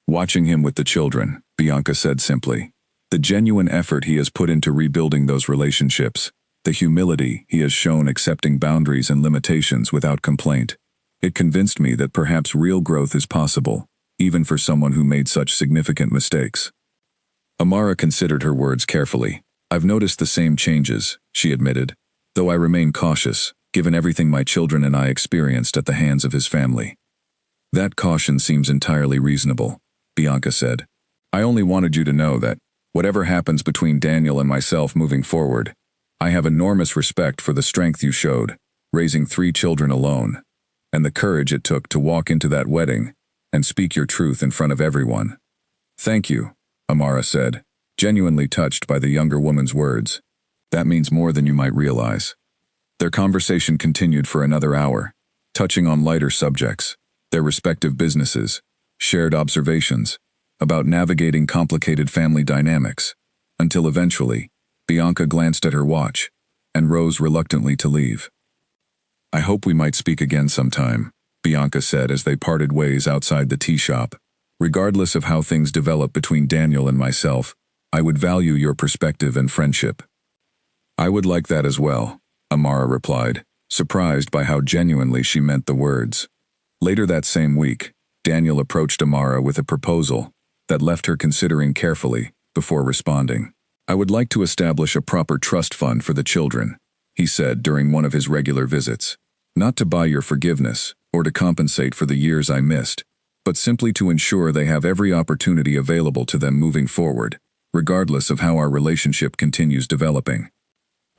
"Watching him with the children," Bianca said simply. "The genuine effort he has put into rebuilding those relationships, the humility he has shown accepting boundaries and limitations without complaint. It convinced me that perhaps real growth is possible, even for someone who made such significant mistakes." Amara considered her words carefully. "I've noticed the same changes," she admitted, "though I remain cautious, given everything my children and I experienced at the hands of his family." "That caution seems entirely reasonable," Bianca said. "I only wanted you to know that, whatever happens between Daniel and myself moving forward, I have enormous respect for the strength you showed, raising 3 children alone, and the courage it took to walk into that wedding and speak your truth in front of everyone." "Thank you," Amara said, genuinely touched by the younger woman's words. "That means more than you might realize." Their conversation continued for another hour, touching on lighter subjects, their respective businesses, shared observations, about navigating complicated family dynamics, until eventually, Bianca glanced at her watch and rose reluctantly to leave. "I hope we might speak again sometime," Bianca said as they parted ways outside the tea shop. "Regardless of how things develop between Daniel and myself, I would value your perspective and friendship." "I would like that as well," Amara replied, surprised by how genuinely she meant the words. Later that same week, Daniel approached Amara with a proposal that left her considering carefully before responding. "I would like to establish a proper trust fund for the children," he said during one of his regular visits. "Not to buy your forgiveness or to compensate for the years I missed, but simply to ensure they have every opportunity available to them moving forward, regardless of how our relationship continues developing."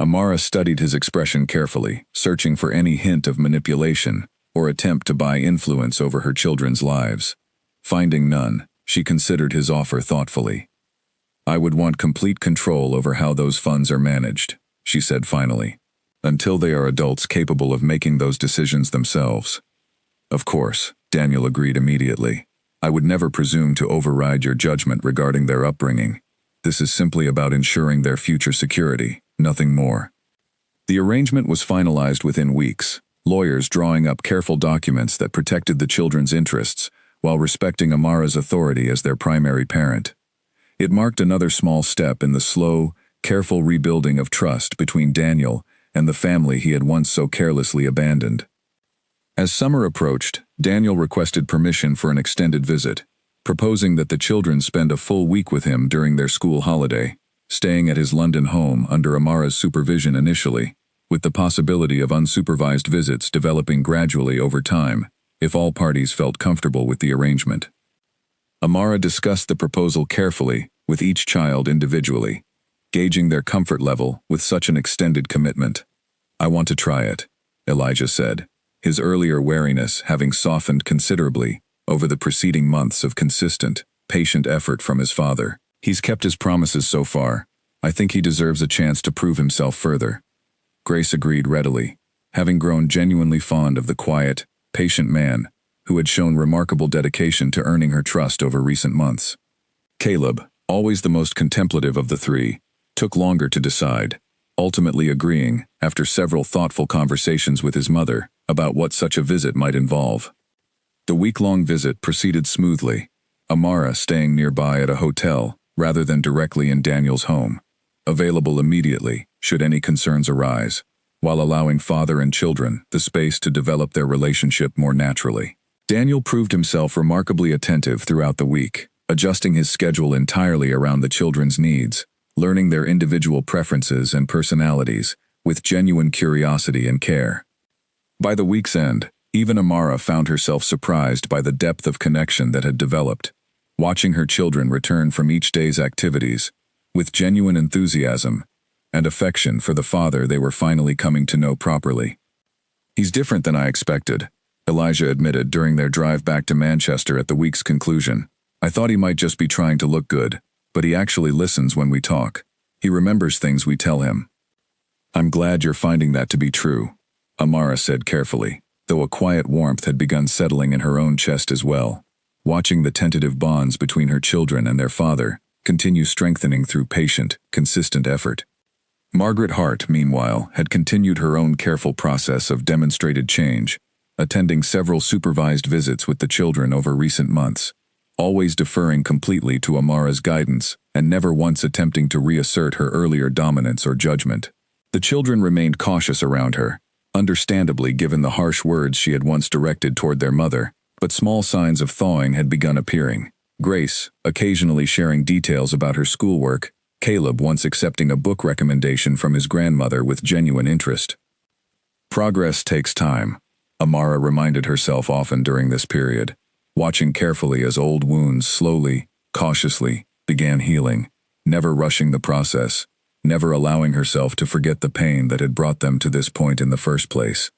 Amara studied his expression carefully, searching for any hint of manipulation or attempt to buy influence over her children's lives. Finding none, she considered his offer thoughtfully. "I would want complete control over how those funds are managed," she said finally, "until they are adults capable of making those decisions themselves." "Of course," Daniel agreed immediately. "I would never presume to override your judgment regarding their upbringing. This is simply about ensuring their future security, nothing more. The arrangement was finalized within weeks, lawyers drawing up careful documents that protected the children's interests while respecting Amara's authority as their primary parent. It marked another small step in the slow, careful rebuilding of trust between Daniel and the family he had once so carelessly abandoned. As summer approached, Daniel requested permission for an extended visit, proposing that the children spend a full week with him during their school holiday, staying at his London home under Amara's supervision initially, with the possibility of unsupervised visits developing gradually over time, if all parties felt comfortable with the arrangement. Amara discussed the proposal carefully with each child individually, gauging their comfort level with such an extended commitment. "I want to try it," Elijah said, his earlier wariness having softened considerably over the preceding months of consistent, patient effort from his father. "He's kept his promises so far. I think he deserves a chance to prove himself further." Grace agreed readily, having grown genuinely fond of the quiet, patient man who had shown remarkable dedication to earning her trust over recent months. Caleb, always the most contemplative of the three, took longer to decide, ultimately agreeing, after several thoughtful conversations with his mother, about what such a visit might involve. The week-long visit proceeded smoothly, Amara staying nearby at a hotel rather than directly in Daniel's home, available immediately should any concerns arise, while allowing father and children the space to develop their relationship more naturally. Daniel proved himself remarkably attentive throughout the week, adjusting his schedule entirely around the children's needs, learning their individual preferences and personalities with genuine curiosity and care. By the week's end, even Amara found herself surprised by the depth of connection that had developed, watching her children return from each day's activities with genuine enthusiasm and affection for the father they were finally coming to know properly. "He's different than I expected," Elijah admitted during their drive back to Manchester at the week's conclusion. "I thought he might just be trying to look good, but he actually listens when we talk. He remembers things we tell him." "I'm glad you're finding that to be true," Amara said carefully, though a quiet warmth had begun settling in her own chest as well, watching the tentative bonds between her children and their father continue strengthening through patient, consistent effort. Margaret Hart, meanwhile, had continued her own careful process of demonstrated change, attending several supervised visits with the children over recent months, always deferring completely to Amara's guidance and never once attempting to reassert her earlier dominance or judgment. The children remained cautious around her, understandably given the harsh words she had once directed toward their mother, but small signs of thawing had begun appearing. Grace, occasionally sharing details about her schoolwork, Caleb once accepting a book recommendation from his grandmother with genuine interest. Progress takes time, Amara reminded herself often during this period, watching carefully as old wounds slowly, cautiously, began healing, never rushing the process, never allowing herself to forget the pain that had brought them to this point in the first place.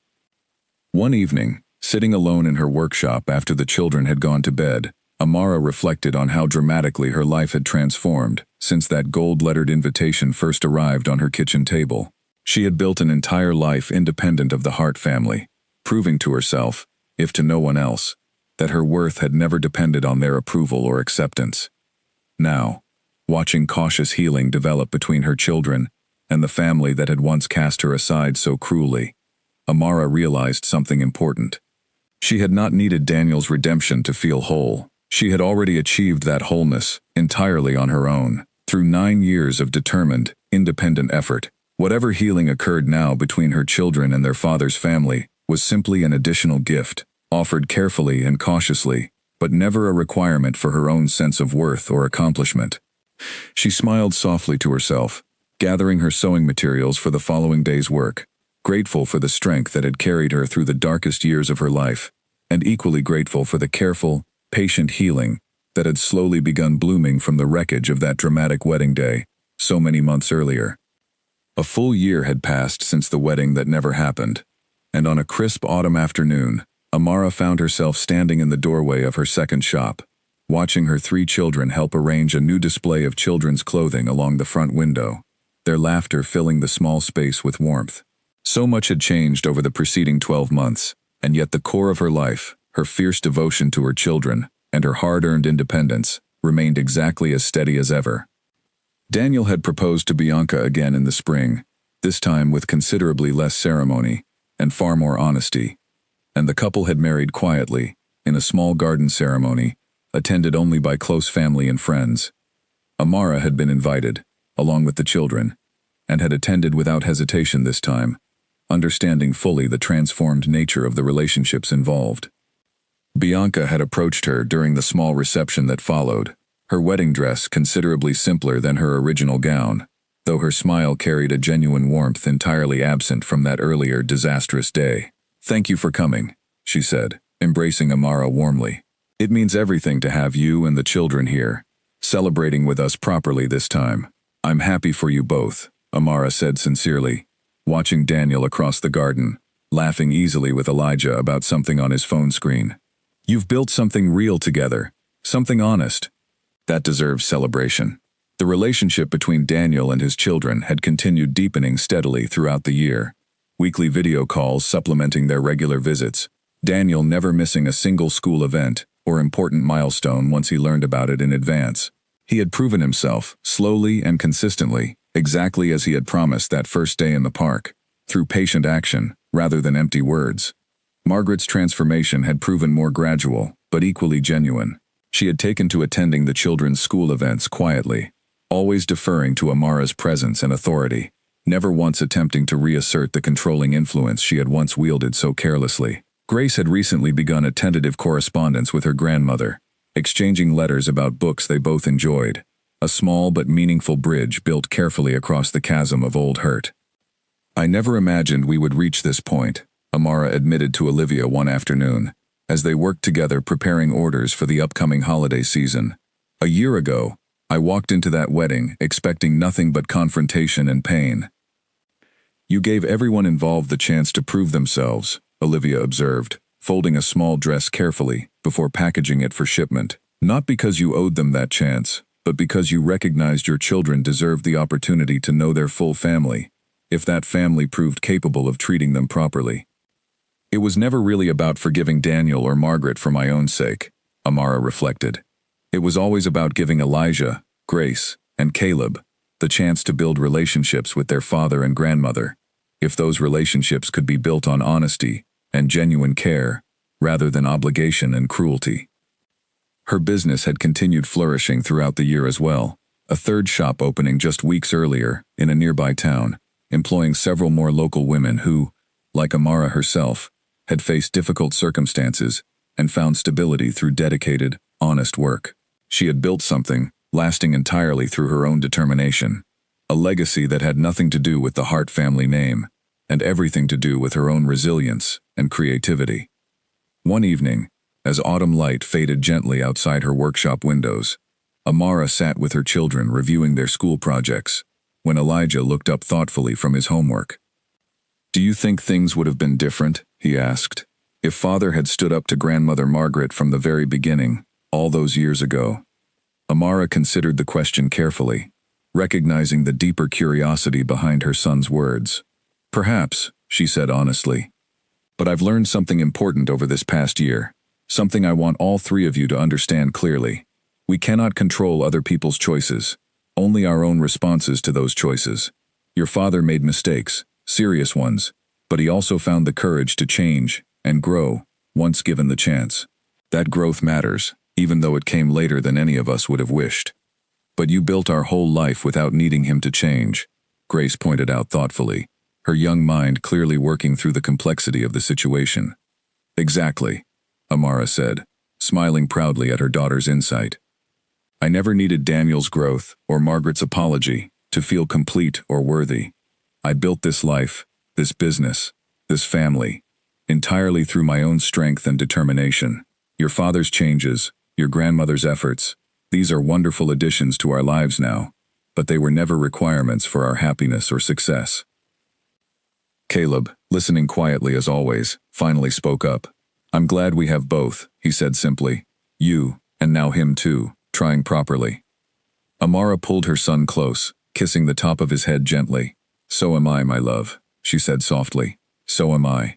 One evening, sitting alone in her workshop after the children had gone to bed, Amara reflected on how dramatically her life had transformed since that gold-lettered invitation first arrived on her kitchen table. She had built an entire life independent of the Hart family, proving to herself, if to no one else, that her worth had never depended on their approval or acceptance. Now, watching cautious healing develop between her children and the family that had once cast her aside so cruelly, Amara realized something important. She had not needed Daniel's redemption to feel whole. She had already achieved that wholeness entirely on her own, through 9 years of determined, independent effort. Whatever healing occurred now between her children and their father's family was simply an additional gift, offered carefully and cautiously, but never a requirement for her own sense of worth or accomplishment. She smiled softly to herself, gathering her sewing materials for the following day's work, grateful for the strength that had carried her through the darkest years of her life, and equally grateful for the careful, patient healing that had slowly begun blooming from the wreckage of that dramatic wedding day, so many months earlier. A full year had passed since the wedding that never happened, and on a crisp autumn afternoon, Amara found herself standing in the doorway of her second shop, watching her 3 children help arrange a new display of children's clothing along the front window, their laughter filling the small space with warmth. So much had changed over the preceding 12 months, and yet the core of her life, her fierce devotion to her children, and her hard-earned independence, remained exactly as steady as ever. Daniel had proposed to Bianca again in the spring, this time with considerably less ceremony and far more honesty, and the couple had married quietly, in a small garden ceremony, attended only by close family and friends. Amara had been invited, along with the children, and had attended without hesitation this time, understanding fully the transformed nature of the relationships involved. Bianca had approached her during the small reception that followed, her wedding dress considerably simpler than her original gown, though her smile carried a genuine warmth entirely absent from that earlier disastrous day. "Thank you for coming," she said, embracing Amara warmly. "It means everything to have you and the children here, celebrating with us properly this time. I'm happy for you both," Amara said sincerely, watching Daniel across the garden, laughing easily with Elijah about something on his phone screen. "You've built something real together, something honest. That deserves celebration." The relationship between Daniel and his children had continued deepening steadily throughout the year, weekly video calls supplementing their regular visits, Daniel never missing a single school event or important milestone once he learned about it in advance. He had proven himself, slowly and consistently, exactly as he had promised that first day in the park, through patient action rather than empty words. Margaret's transformation had proven more gradual, but equally genuine. She had taken to attending the children's school events quietly, always deferring to Amara's presence and authority, never once attempting to reassert the controlling influence she had once wielded so carelessly. Grace had recently begun a tentative correspondence with her grandmother, exchanging letters about books they both enjoyed, a small but meaningful bridge built carefully across the chasm of old hurt. "I never imagined we would reach this point," Amara admitted to Olivia one afternoon, as they worked together preparing orders for the upcoming holiday season. "A year ago, I walked into that wedding expecting nothing but confrontation and pain." "You gave everyone involved the chance to prove themselves," Olivia observed, folding a small dress carefully before packaging it for shipment. "Not because you owed them that chance, but because you recognized your children deserved the opportunity to know their full family, if that family proved capable of treating them properly." "It was never really about forgiving Daniel or Margaret for my own sake," Amara reflected. "It was always about giving Elijah, Grace, and Caleb the chance to build relationships with their father and grandmother, if those relationships could be built on honesty and genuine care, rather than obligation and cruelty." Her business had continued flourishing throughout the year as well, a third shop opening just weeks earlier in a nearby town, employing several more local women who, like Amara herself, had faced difficult circumstances and found stability through dedicated, honest work. She had built something, lasting entirely through her own determination, a legacy that had nothing to do with the Hart family name, and everything to do with her own resilience and creativity. One evening, as autumn light faded gently outside her workshop windows, Amara sat with her children reviewing their school projects, when Elijah looked up thoughtfully from his homework. "Do you think things would have been different?" he asked, "if Father had stood up to Grandmother Margaret from the very beginning, all those years ago?" Amara considered the question carefully, recognizing the deeper curiosity behind her son's words. "Perhaps," she said honestly. "But I've learned something important over this past year, something I want all three of you to understand clearly. We cannot control other people's choices, only our own responses to those choices. Your father made mistakes, serious ones, but he also found the courage to change and grow once given the chance. That growth matters, even though it came later than any of us would have wished. But you built our whole life without needing him to change," Grace pointed out thoughtfully, her young mind clearly working through the complexity of the situation. "Exactly," Amara said, smiling proudly at her daughter's insight. "I never needed Daniel's growth or Margaret's apology to feel complete or worthy. I built this life, this business, this family, entirely through my own strength and determination. Your father's changes, your grandmother's efforts, these are wonderful additions to our lives now, but they were never requirements for our happiness or success." Caleb, listening quietly as always, finally spoke up. "I'm glad we have both," he said simply. "You, and now him too, trying properly." Amara pulled her son close, kissing the top of his head gently. "So am I, my love," she said softly. "So am I."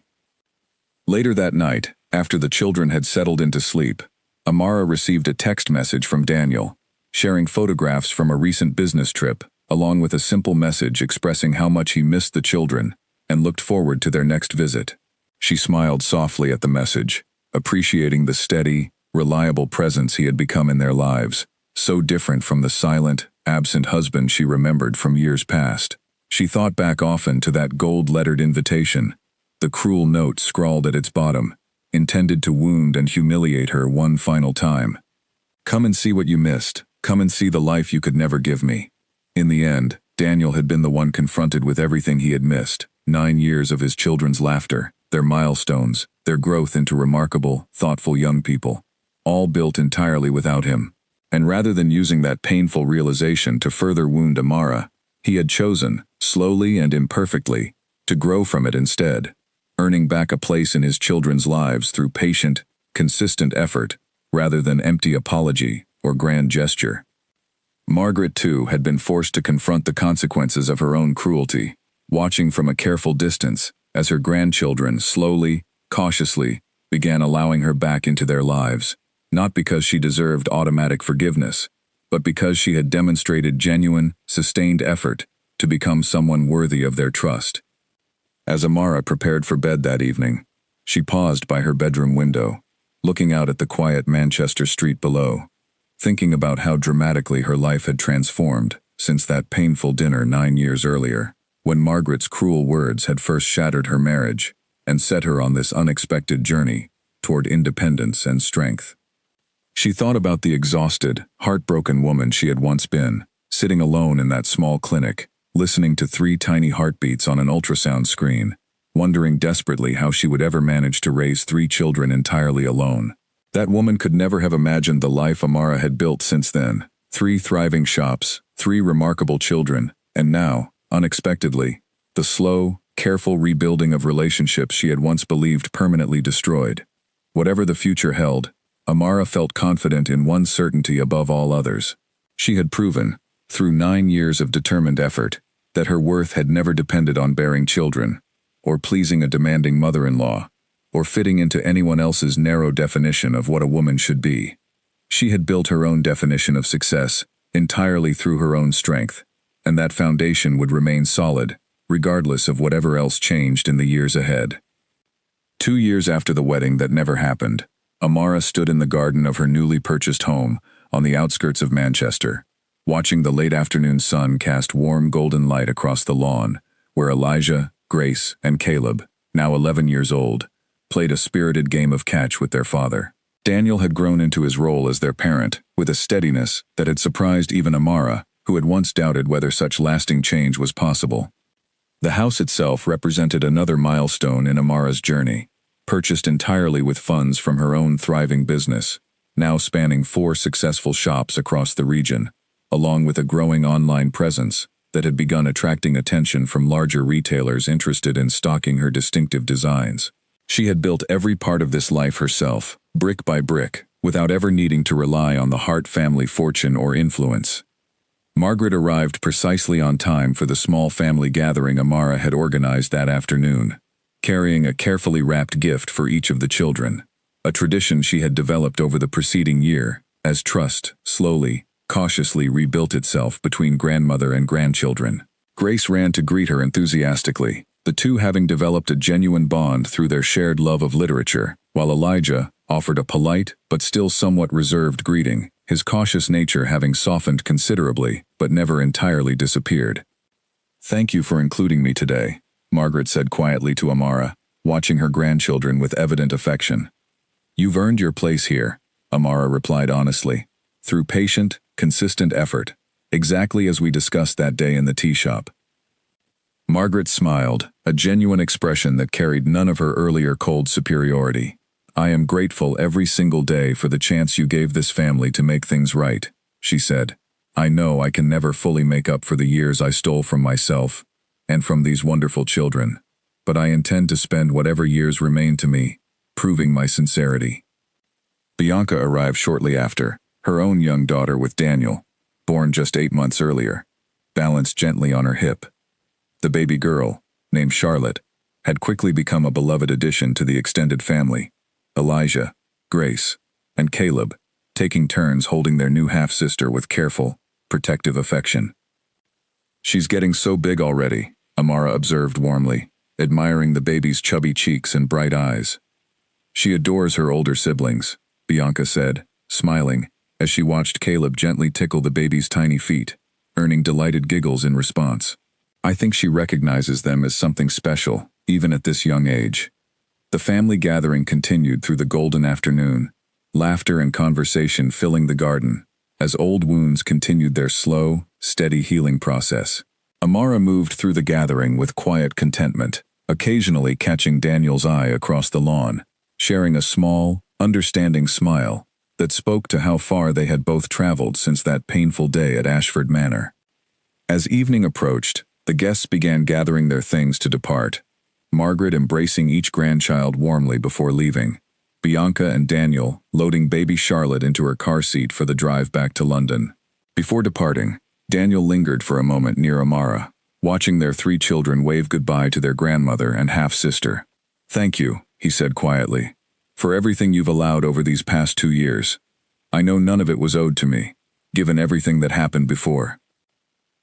Later that night, after the children had settled into sleep, Amara received a text message from Daniel, sharing photographs from a recent business trip, along with a simple message expressing how much he missed the children and looked forward to their next visit. She smiled softly at the message, appreciating the steady, reliable presence he had become in their lives, so different from the silent, absent husband she remembered from years past. She thought back often to that gold-lettered invitation, the cruel note scrawled at its bottom, intended to wound and humiliate her one final time. "Come and see what you missed. Come and see the life you could never give me." In the end, Daniel had been the one confronted with everything he had missed: 9 years of his children's laughter, their milestones, their growth into remarkable, thoughtful young people, all built entirely without him. And rather than using that painful realization to further wound Amara, he had chosen, slowly and imperfectly, to grow from it instead, earning back a place in his children's lives through patient, consistent effort, rather than empty apology or grand gesture. Margaret, too, had been forced to confront the consequences of her own cruelty, watching from a careful distance as her grandchildren slowly, cautiously, began allowing her back into their lives, not because she deserved automatic forgiveness, but because she had demonstrated genuine, sustained effort to become someone worthy of their trust. As Amara prepared for bed that evening, she paused by her bedroom window, looking out at the quiet Manchester street below, thinking about how dramatically her life had transformed since that painful dinner 9 years earlier, when Margaret's cruel words had first shattered her marriage and set her on this unexpected journey toward independence and strength. She thought about the exhausted, heartbroken woman she had once been, sitting alone in that small clinic, listening to 3 tiny heartbeats on an ultrasound screen, wondering desperately how she would ever manage to raise 3 children entirely alone. That woman could never have imagined the life Amara had built since then: 3 thriving shops, 3 remarkable children, and now, unexpectedly, the slow, careful rebuilding of relationships she had once believed permanently destroyed. Whatever the future held, Amara felt confident in one certainty above all others. She had proven, through 9 years of determined effort, that her worth had never depended on bearing children, or pleasing a demanding mother-in-law, or fitting into anyone else's narrow definition of what a woman should be. She had built her own definition of success, entirely through her own strength, and that foundation would remain solid, regardless of whatever else changed in the years ahead. 2 years after the wedding that never happened, Amara stood in the garden of her newly purchased home on the outskirts of Manchester, watching the late afternoon sun cast warm golden light across the lawn, where Elijah, Grace, and Caleb, now 11 years old, played a spirited game of catch with their father. Daniel had grown into his role as their parent, with a steadiness that had surprised even Amara, who had once doubted whether such lasting change was possible. The house itself represented another milestone in Amara's journey, purchased entirely with funds from her own thriving business, now spanning 4 successful shops across the region, along with a growing online presence that had begun attracting attention from larger retailers interested in stocking her distinctive designs. She had built every part of this life herself, brick by brick, without ever needing to rely on the Hart family fortune or influence. Margaret arrived precisely on time for the small family gathering Amara had organized that afternoon, carrying a carefully wrapped gift for each of the children, a tradition she had developed over the preceding year, as trust slowly, cautiously rebuilt itself between grandmother and grandchildren. Grace ran to greet her enthusiastically, the two having developed a genuine bond through their shared love of literature, while Elijah offered a polite but still somewhat reserved greeting, his cautious nature having softened considerably but never entirely disappeared. "Thank you for including me today," Margaret said quietly to Amara, watching her grandchildren with evident affection. "You've earned your place here," Amara replied honestly, "through patient, consistent effort, exactly as we discussed that day in the tea shop." Margaret smiled, a genuine expression that carried none of her earlier cold superiority. "I am grateful every single day for the chance you gave this family to make things right," she said. "I know I can never fully make up for the years I stole from myself and from these wonderful children, but I intend to spend whatever years remain to me, proving my sincerity." Bianca arrived shortly after, her own young daughter with Daniel, born just 8 months earlier, balanced gently on her hip. The baby girl, named Charlotte, had quickly become a beloved addition to the extended family. Elijah, Grace, and Caleb, taking turns holding their new half-sister with careful, protective affection. "She's getting so big already," Amara observed warmly, admiring the baby's chubby cheeks and bright eyes. "She adores her older siblings," Bianca said, smiling, as she watched Caleb gently tickle the baby's tiny feet, earning delighted giggles in response. "I think she recognizes them as something special, even at this young age." The family gathering continued through the golden afternoon, laughter and conversation filling the garden, as old wounds continued their slow, steady healing process. Amara moved through the gathering with quiet contentment, occasionally catching Daniel's eye across the lawn, sharing a small, understanding smile that spoke to how far they had both traveled since that painful day at Ashford Manor. As evening approached, the guests began gathering their things to depart, Margaret embracing each grandchild warmly before leaving, Bianca and Daniel loading baby Charlotte into her car seat for the drive back to London. Before departing, Daniel lingered for a moment near Amara, watching their 3 children wave goodbye to their grandmother and half-sister. "Thank you," he said quietly, "for everything you've allowed over these past 2 years. I know none of it was owed to me, given everything that happened before."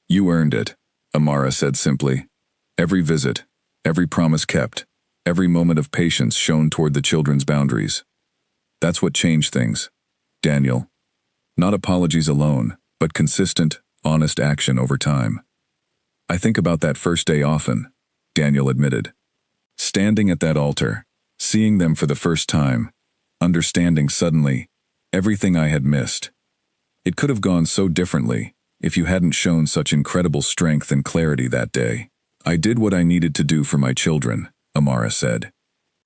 "You earned it," Amara said simply. "Every visit, every promise kept, every moment of patience shown toward the children's boundaries. That's what changed things, Daniel. Not apologies alone, but consistent, honest action over time." "I think about that first day often," Daniel admitted. "Standing at that altar, seeing them for the first time, understanding suddenly everything I had missed. It could have gone so differently if you hadn't shown such incredible strength and clarity that day. I did what I needed to do for my children," Amara said.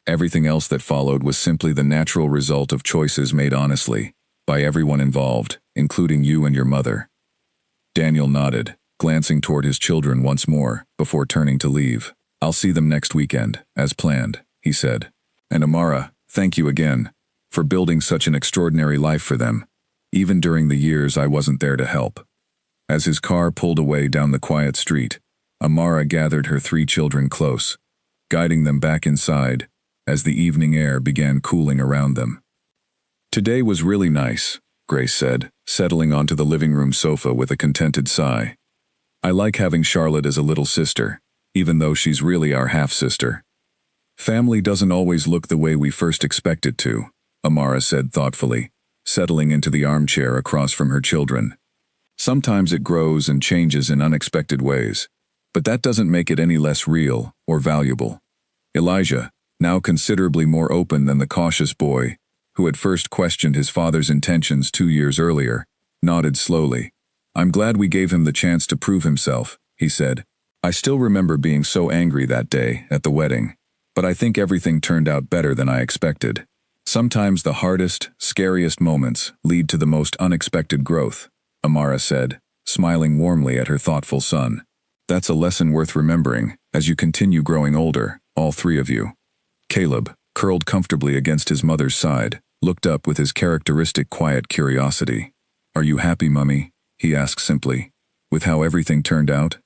"Everything else that followed was simply the natural result of choices made honestly, by everyone involved, including you and your mother." Daniel nodded, glancing toward his children once more, before turning to leave. "I'll see them next weekend, as planned," he said. "And Amara, thank you again, for building such an extraordinary life for them, even during the years I wasn't there to help." As his car pulled away down the quiet street, Amara gathered her 3 children close, guiding them back inside, as the evening air began cooling around them. "Today was really nice," Grace said, settling onto the living room sofa with a contented sigh. "I like having Charlotte as a little sister, even though she's really our half-sister. Family doesn't always look the way we first expect it to," Amara said thoughtfully, settling into the armchair across from her children. "Sometimes it grows and changes in unexpected ways, but that doesn't make it any less real or valuable." Elijah, now considerably more open than the cautious boy, who had first questioned his father's intentions 2 years earlier, nodded slowly. "I'm glad we gave him the chance to prove himself," he said. "I still remember being so angry that day at the wedding, but I think everything turned out better than I expected. Sometimes the hardest, scariest moments lead to the most unexpected growth," Amara said, smiling warmly at her thoughtful son. "That's a lesson worth remembering as you continue growing older, all 3 of you." Caleb, curled comfortably against his mother's side, looked up with his characteristic quiet curiosity. "Are you happy, Mummy?" he asked simply, "with how everything turned out?"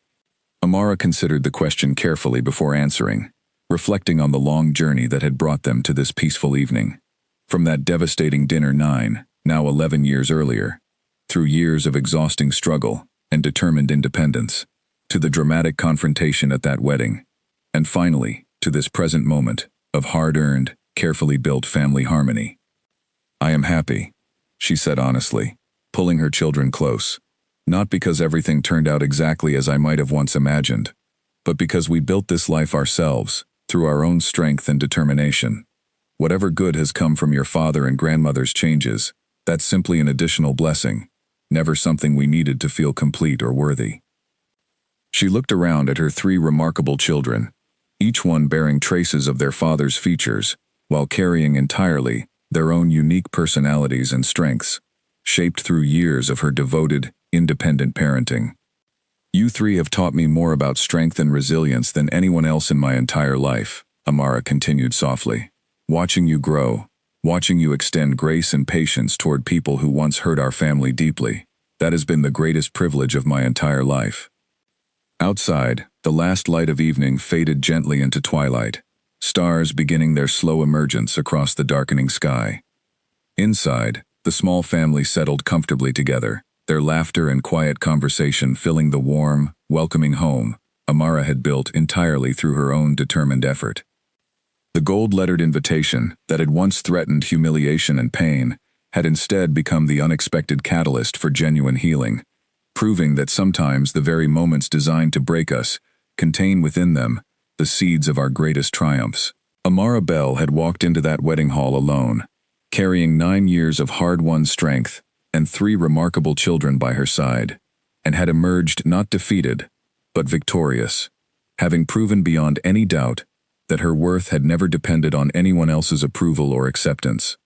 Amara considered the question carefully before answering, reflecting on the long journey that had brought them to this peaceful evening. From that devastating dinner 9, now 11 years earlier, through years of exhausting struggle and determined independence, to the dramatic confrontation at that wedding, and finally, to this present moment of hard-earned, carefully built family harmony. "I am happy," she said honestly, pulling her children close. "Not because everything turned out exactly as I might have once imagined, but because we built this life ourselves, through our own strength and determination. Whatever good has come from your father and grandmother's changes, that's simply an additional blessing, never something we needed to feel complete or worthy." She looked around at her 3 remarkable children, each one bearing traces of their father's features, while carrying entirely their own unique personalities and strengths, shaped through years of her devoted, independent parenting. "You 3 have taught me more about strength and resilience than anyone else in my entire life," Amara continued softly. "Watching you grow, watching you extend grace and patience toward people who once hurt our family deeply, that has been the greatest privilege of my entire life." Outside, the last light of evening faded gently into twilight, stars beginning their slow emergence across the darkening sky. Inside, The small family settled comfortably together, their laughter and quiet conversation filling the warm, welcoming home Amara had built entirely through her own determined effort. The gold-lettered invitation that had once threatened humiliation and pain had instead become the unexpected catalyst for genuine healing, proving that sometimes the very moments designed to break us contain within them the seeds of our greatest triumphs. Amara Bell had walked into that wedding hall alone, carrying 9 years of hard-won strength and 3 remarkable children by her side, and had emerged not defeated, but victorious, having proven beyond any doubt that her worth had never depended on anyone else's approval or acceptance.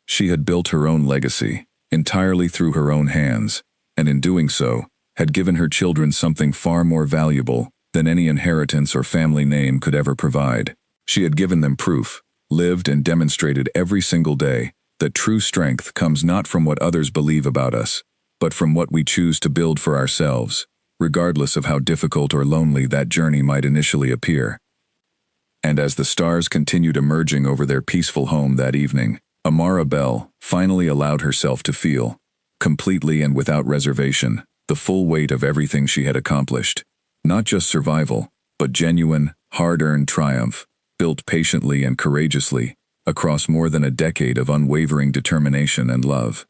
She had built her own legacy, entirely through her own hands, and in doing so, had given her children something far more valuable than any inheritance or family name could ever provide. She had given them proof, lived and demonstrated every single day, that true strength comes not from what others believe about us, but from what we choose to build for ourselves, regardless of how difficult or lonely that journey might initially appear. And as the stars continued emerging over their peaceful home that evening, Amara Bell finally allowed herself to feel, completely and without reservation, the full weight of everything she had accomplished. Not just survival, but genuine, hard-earned triumph, built patiently and courageously, across more than a decade of unwavering determination and love.